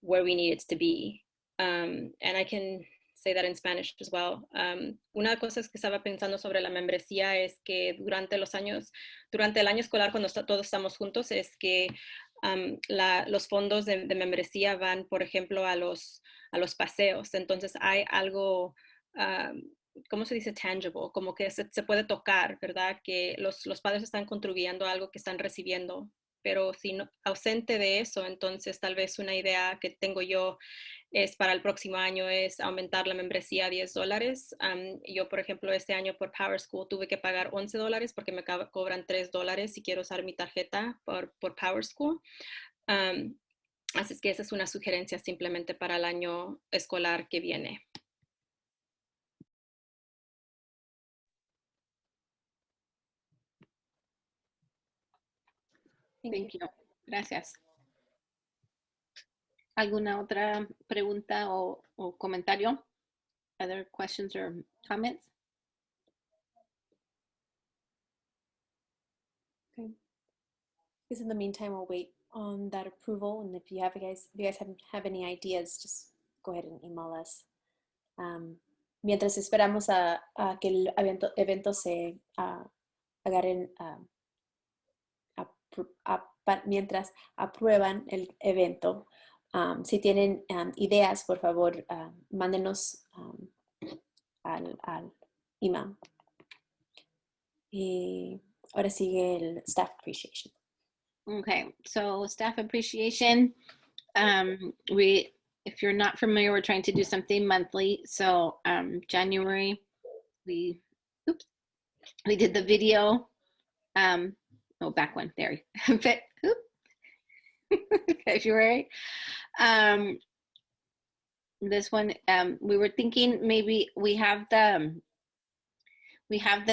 where we need it to be. And I can say that in Spanish as well. Una de las cosas que estaba pensando sobre la membresía es que durante el año escolar, cuando todos estamos juntos, es que los fondos de membresía van, por ejemplo, a los paseos. Entonces hay algo, ¿cómo se dice? Tangible, como que se puede tocar, ¿verdad? Que los padres están contribuyendo a algo que están recibiendo. Pero si no, ausente de eso, entonces tal vez una idea que tengo yo es para el próximo año es aumentar la membresía a $10. Yo, por ejemplo, este año por Power School tuve que pagar $11 porque me cobran $3 si quiero usar mi tarjeta por Power School. Así es que esa es una sugerencia simplemente para el año escolar que viene. Thank you. Gracias. ¿Alguna otra pregunta o comentario? Other questions or comments? Okay. I guess in the meantime, we'll wait on that approval. And if you guys have any ideas, just go ahead and email us. Mientras esperamos a que el evento se agarren, mientras aprueban el evento. Si tienen ideas, por favor, mándenos al email. Y ahora sigue el staff appreciation. Okay, so staff appreciation. If you're not familiar, we're trying to do something monthly. So January, we did the video. Back one, there. February. This one, we were thinking maybe we have the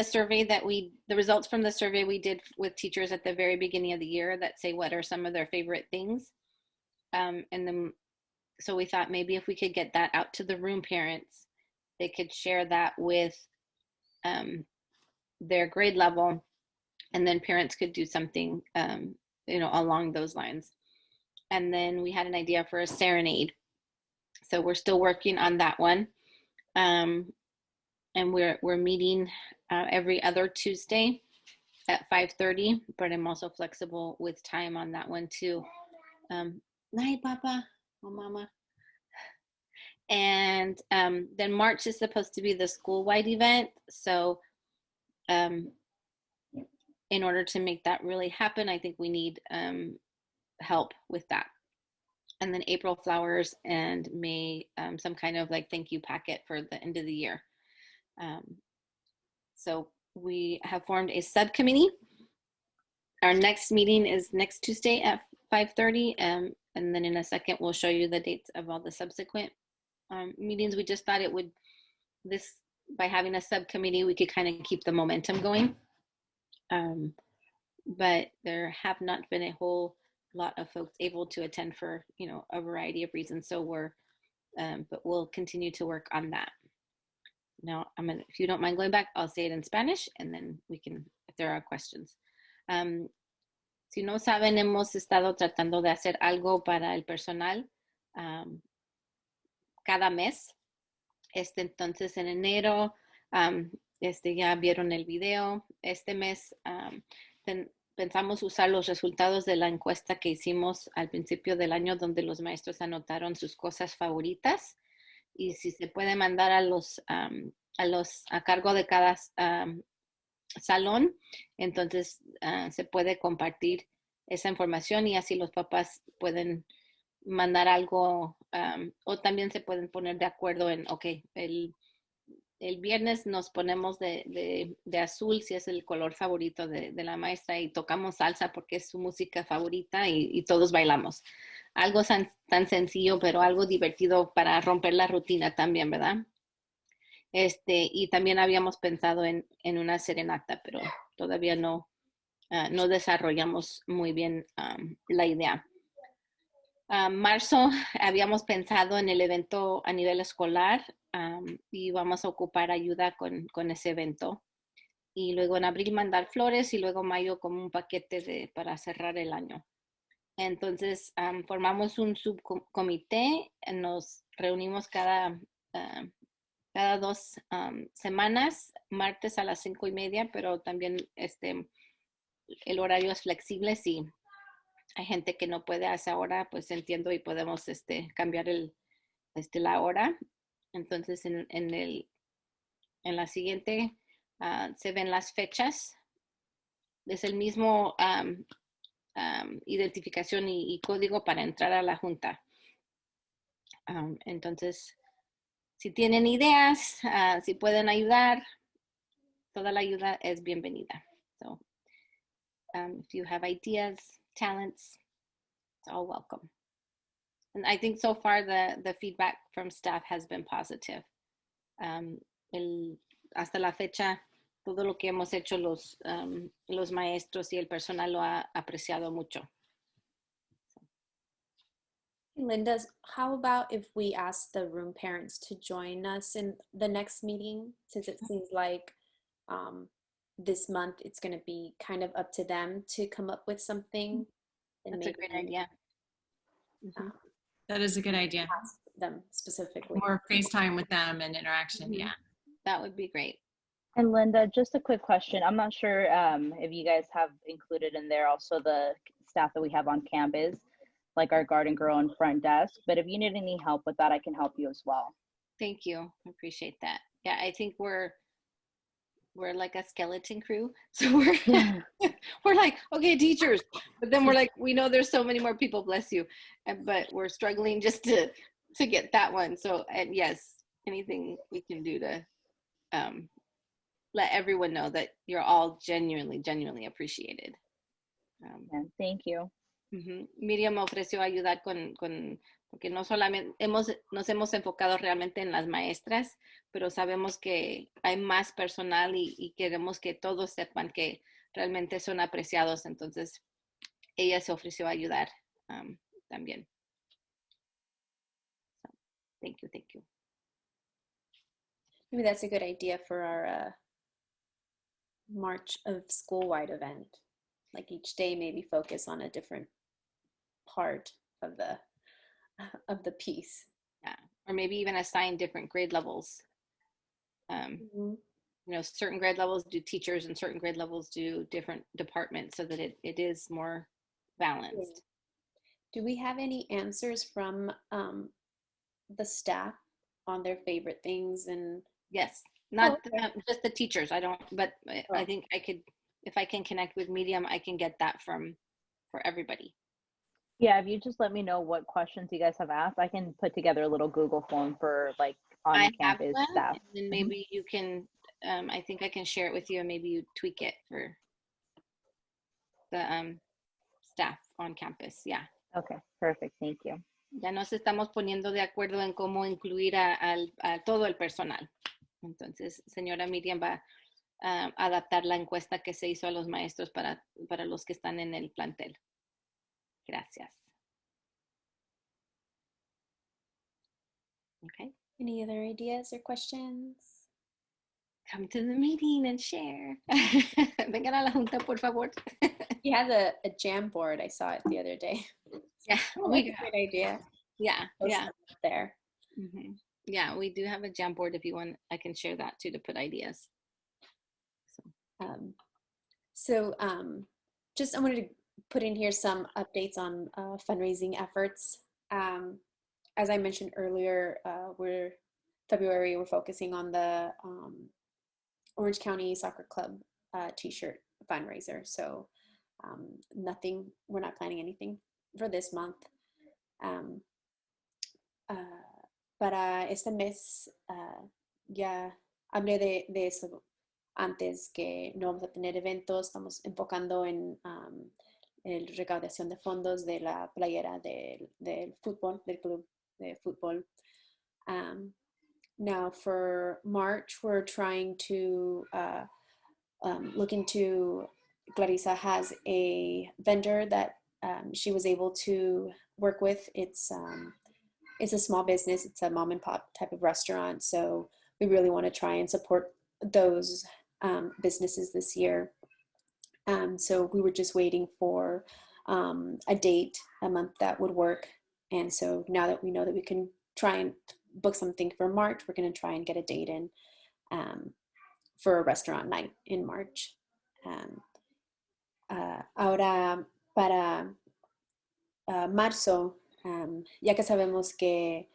survey that the results from the survey we did with teachers at the very beginning of the year that say what are some of their favorite things. And then, so we thought maybe if we could get that out to the room parents, they could share that with their grade level, and then parents could do something, along those lines. And then we had an idea for a serenade. So we're still working on that one. And we're meeting every other Tuesday at 5:30, but I'm also flexible with time on that one too. Night, Papa, oh Mama. And then March is supposed to be the school-wide event. So in order to make that really happen, I think we need help with that. And then April, flowers, and May, some kind of like thank you packet for the end of the year. So we have formed a subcommittee. Our next meeting is next Tuesday at 5:30. And then in a second, we'll show you the dates of all the subsequent meetings. We just thought by having a subcommittee, we could kind of keep the momentum going. But there have not been a whole lot of folks able to attend for, a variety of reasons. So but we'll continue to work on that. Now, if you don't mind going back, I'll say it in Spanish, and then we can, if there are questions. Si no saben, hemos estado tratando de hacer algo para el personal cada mes. Entonces, en enero, ya vieron el video. Este mes pensamos usar los resultados de la encuesta que hicimos al principio del año, donde los maestros anotaron sus cosas favoritas. Y si se puede mandar a cargo de cada salón, entonces se puede compartir esa información y así los papás pueden mandar algo, o también se pueden poner de acuerdo en, el viernes nos ponemos de azul si es el color favorito de la maestra y tocamos salsa porque es su música favorita y todos bailamos. Algo tan sencillo, pero algo divertido para romper la rutina también, ¿verdad? Y también habíamos pensado en una serenata, pero todavía no desarrollamos muy bien la idea. Marzo habíamos pensado en el evento a nivel escolar y vamos a ocupar ayuda con ese evento. Y luego en abril mandar flores y luego mayo como un paquete para cerrar el año. Entonces formamos un subcomité, nos reunimos cada 2 semanas, martes a las 5:30, pero también el horario es flexible. Si hay gente que no puede a esa hora, pues entiendo y podemos cambiar la hora. Entonces en la siguiente se ven las fechas. Es el mismo identificación y código para entrar a la junta. Entonces, si tienen ideas, si pueden ayudar, toda la ayuda es bienvenida. So, if you have ideas, talents, it's all welcome. And I think so far the feedback from staff has been positive. Hasta la fecha, todo lo que hemos hecho los maestros y el personal lo ha apreciado mucho. Linda, how about if we ask the room parents to join us in the next meeting, since it seems like this month it's going to be kind of up to them to come up with something. That's a great idea. That is a good idea. Ask them specifically. More FaceTime with them and interaction, yeah. That would be great. And Linda, just a quick question. I'm not sure if you guys have included in there also the staff that we have on campus, like our garden girl and front desk, but if you need any help with that, I can help you as well. Thank you. I appreciate that. Yeah, I think we're like a skeleton crew. So we're like, okay, teachers, but then we're like, we know there's so many more people, bless you, but we're struggling just to get that one. So, and yes, anything we can do to let everyone know that you're all genuinely appreciated. Thank you. Miriam ofreció ayudar porque no solamente nos hemos enfocado realmente en las maestras, pero sabemos que hay más personal y queremos que todos sepan que realmente son apreciados. Entonces, ella se ofreció a ayudar también. So, thank you. Maybe that's a good idea for our March of school-wide event. Like each day, maybe focus on a different part of the piece. Yeah, or maybe even assign different grade levels. You know, certain grade levels do teachers and certain grade levels do different departments so that it is more balanced. Do we have any answers from the staff on their favorite things? And yes, not just the teachers. I don't, but I think I could, if I can connect with Medium, I can get that for everybody. Yeah, if you just let me know what questions you guys have asked, I can put together a little Google form for like on-campus staff. And then maybe you can, I think I can share it with you and maybe you tweak it for the staff on campus. Yeah. Okay, perfect. Thank you. Ya nos estamos poniendo de acuerdo en cómo incluir a todo el personal. Entonces, señora Miriam va a adaptar la encuesta que se hizo a los maestros para los que están en el plantel. Gracias. Okay. any other ideas or questions? Come to the meeting and share. Vengan a la junta, por favor. He has a jam board. I saw it the other day. Yeah, That's a great idea. Yeah, yeah. There. Yeah, we do have a jam board. If you want, I can share that too to put ideas. Just I wanted to put in here some updates on fundraising efforts. As I mentioned earlier, we're focusing on the Orange County Soccer Club t-shirt fundraiser. So we're not planning anything for this month. Para este mes, ya hablé de eso antes, que no vamos a tener eventos. Estamos enfocando en el recaudación de fondos de la playera del fútbol, del club de fútbol. Now for March, we're trying to look into, Clarissa has a vendor that she was able to work with. It's a small business. It's a mom and pop type of restaurant. So we really want to try and support those businesses this year. So we were just waiting for a date, a month that would work. And so now that we know that we can try and book something for March, we're going to try and get a date in for a restaurant night in March. Ahora para marzo, ya que sabemos que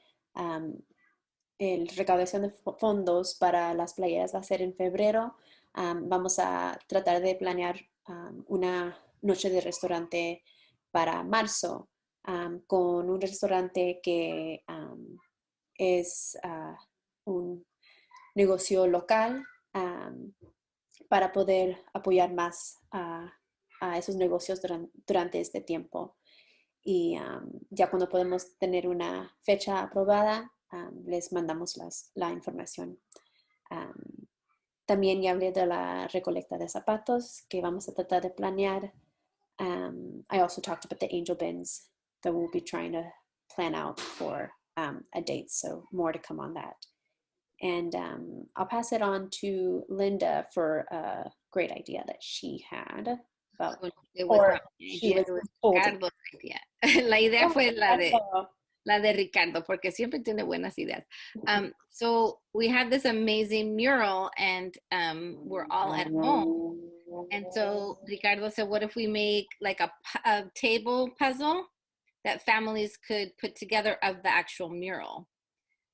el recaudación de fondos para las playeras va a ser en febrero, vamos a tratar de planear una noche de restaurante para marzo con un restaurante que es un negocio local para poder apoyar más a esos negocios durante este tiempo. Y ya cuando podemos tener una fecha aprobada, les mandamos la información. También ya hablé de la recolecta de zapatos que vamos a tratar de planear. I also talked about the angel bins that we'll be trying to plan out for a date, so more to come on that. And I'll pass it on to Linda for a great idea that she had. La idea fue la de Ricardo, porque siempre tiene buenas ideas. So we have this amazing mural, and we're all at home. And so Ricardo said, what if we make like a table puzzle that families could put together of the actual mural?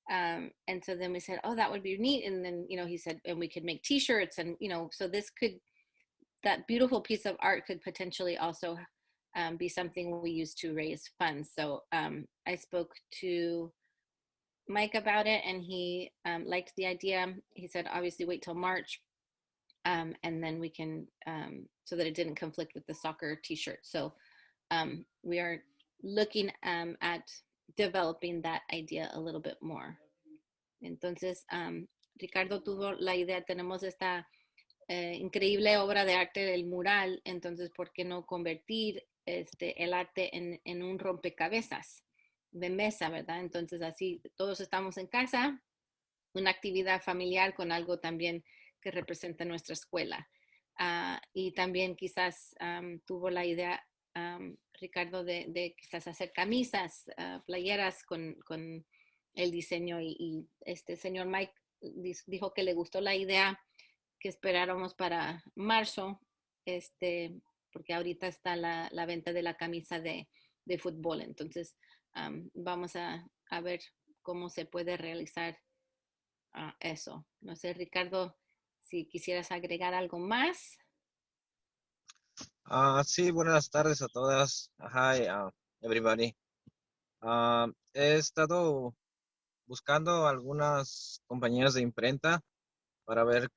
And so then we said, oh, that would be neat. And then, you know, he said, and we could make t-shirts, and, you know, so that beautiful piece of art could potentially also be something we use to raise funds. So I spoke to Mike about it, and he liked the idea. He said, obviously wait till March, and then we can, so that it didn't conflict with the soccer t-shirt. So we are looking at developing that idea a little bit more. Entonces, Ricardo tuvo la idea, tenemos esta increíble obra de arte del mural, entonces, ¿por qué no convertir el arte en un rompecabezas de mesa, verdad? Entonces, así todos estamos en casa, una actividad familiar con algo también que representa nuestra escuela. Y también quizás tuvo la idea, Ricardo, de quizás hacer camisas, playeras con el diseño, y señor Mike dijo que le gustó la idea, que esperáramos para marzo, porque ahorita está la venta de la camisa de fútbol. Entonces, vamos a ver cómo se puede realizar eso. No sé, Ricardo, si quisieras agregar algo más. Sí, buenas tardes a todas. Hi, everybody. He estado buscando algunas compañías de imprenta para ver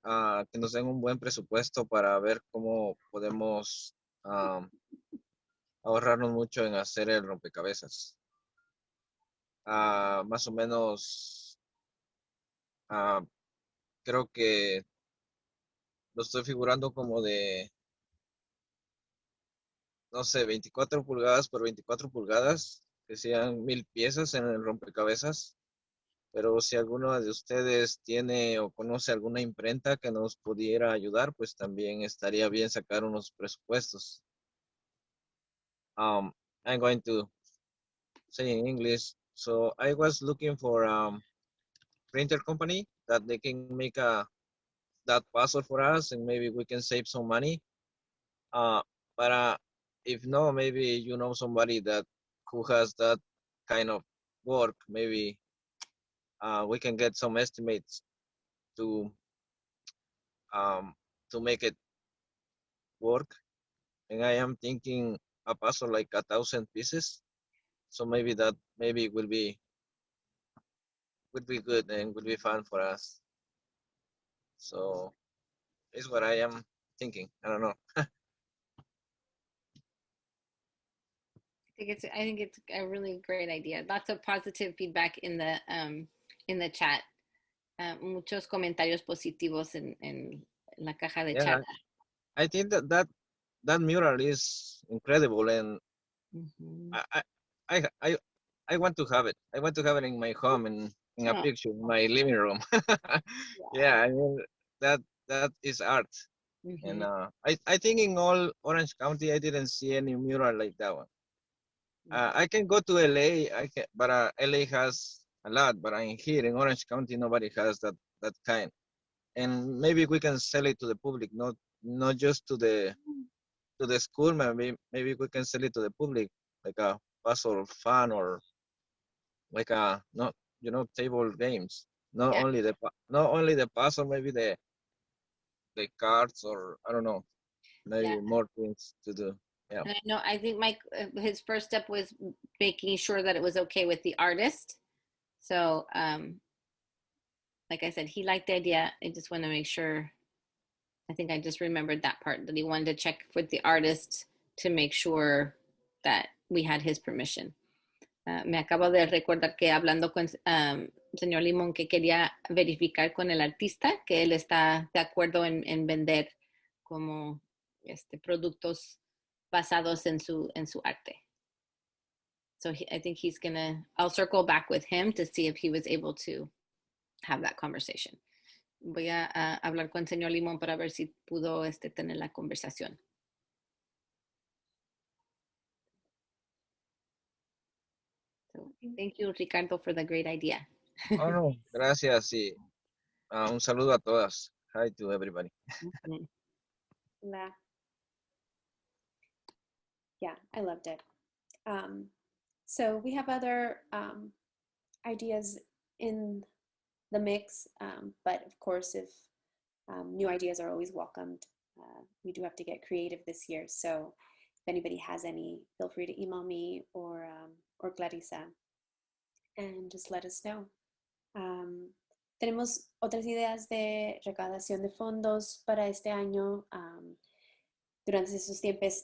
que nos den un buen presupuesto para ver cómo podemos ahorrarnos mucho en hacer el rompecabezas. Más o menos, creo que lo estoy figurando como de, no sé, 24 pulgadas por 24 pulgadas, que sean 1000 piezas en el rompecabezas. Pero si alguno de ustedes tiene o conoce alguna imprenta que nos pudiera ayudar, pues también estaría bien sacar unos presupuestos. I'm going to say in English. So I was looking for printer company that they can make that puzzle for us, and maybe we can save some money. But if no, maybe you know somebody who has that kind of work, maybe we can get some estimates to make it work. And I am thinking a puzzle like 1,000 pieces. So maybe will be good and will be fun for us. So it's what I am thinking. I don't know. I think it's a really great idea. Lots of positive feedback in the chat. Muchos comentarios positivos en la caja de chat. I think that mural is incredible, and I want to have it. I want to have it in my home and in a picture in my living room. Yeah, I mean that is art. And I think in all Orange County I didn't see any mural like that one. I can go to LA, but LA has a lot, but here in Orange County nobody has that kind. And maybe we can sell it to the public, not just to the school. Maybe we can sell it to the public, like a puzzle fun, or like a table games. Not only the puzzle, maybe the cards, or I don't know, maybe more things to do. Yeah. No, I think Mike, his first step was making sure that it was okay with the artist. So, like I said, he liked the idea. I just want to make sure. I think I just remembered that part, that he wanted to check with the artist to make sure that we had his permission. Me acabo de recordar que hablando con señor Limón, que quería verificar con el artista que él está de acuerdo en vender como productos basados en su arte. So I think I'll circle back with him to see if he was able to have that conversation. Voy a hablar con el señor Limón para ver si pudo tener la conversación. So, thank you, Ricardo, for the great idea. Oh, no, gracias. Y un saludo a todas. Hi to everybody. Yeah, I loved it. So we have other ideas in the mix. But of course, if new ideas are always welcomed, we do have to get creative this year. So if anybody has any, feel free to email me or Clarissa and just let us know. Tenemos otras ideas de recaudación de fondos para este año. Durante esos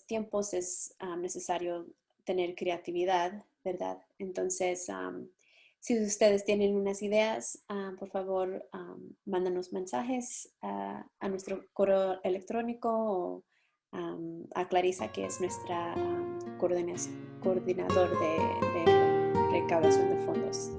tiempos es necesario tener creatividad, ¿verdad? Entonces, si ustedes tienen unas ideas, por favor, mándanos mensajes a nuestro correo electrónico o a Clarissa, que es nuestra coordinador de recaudación de fondos.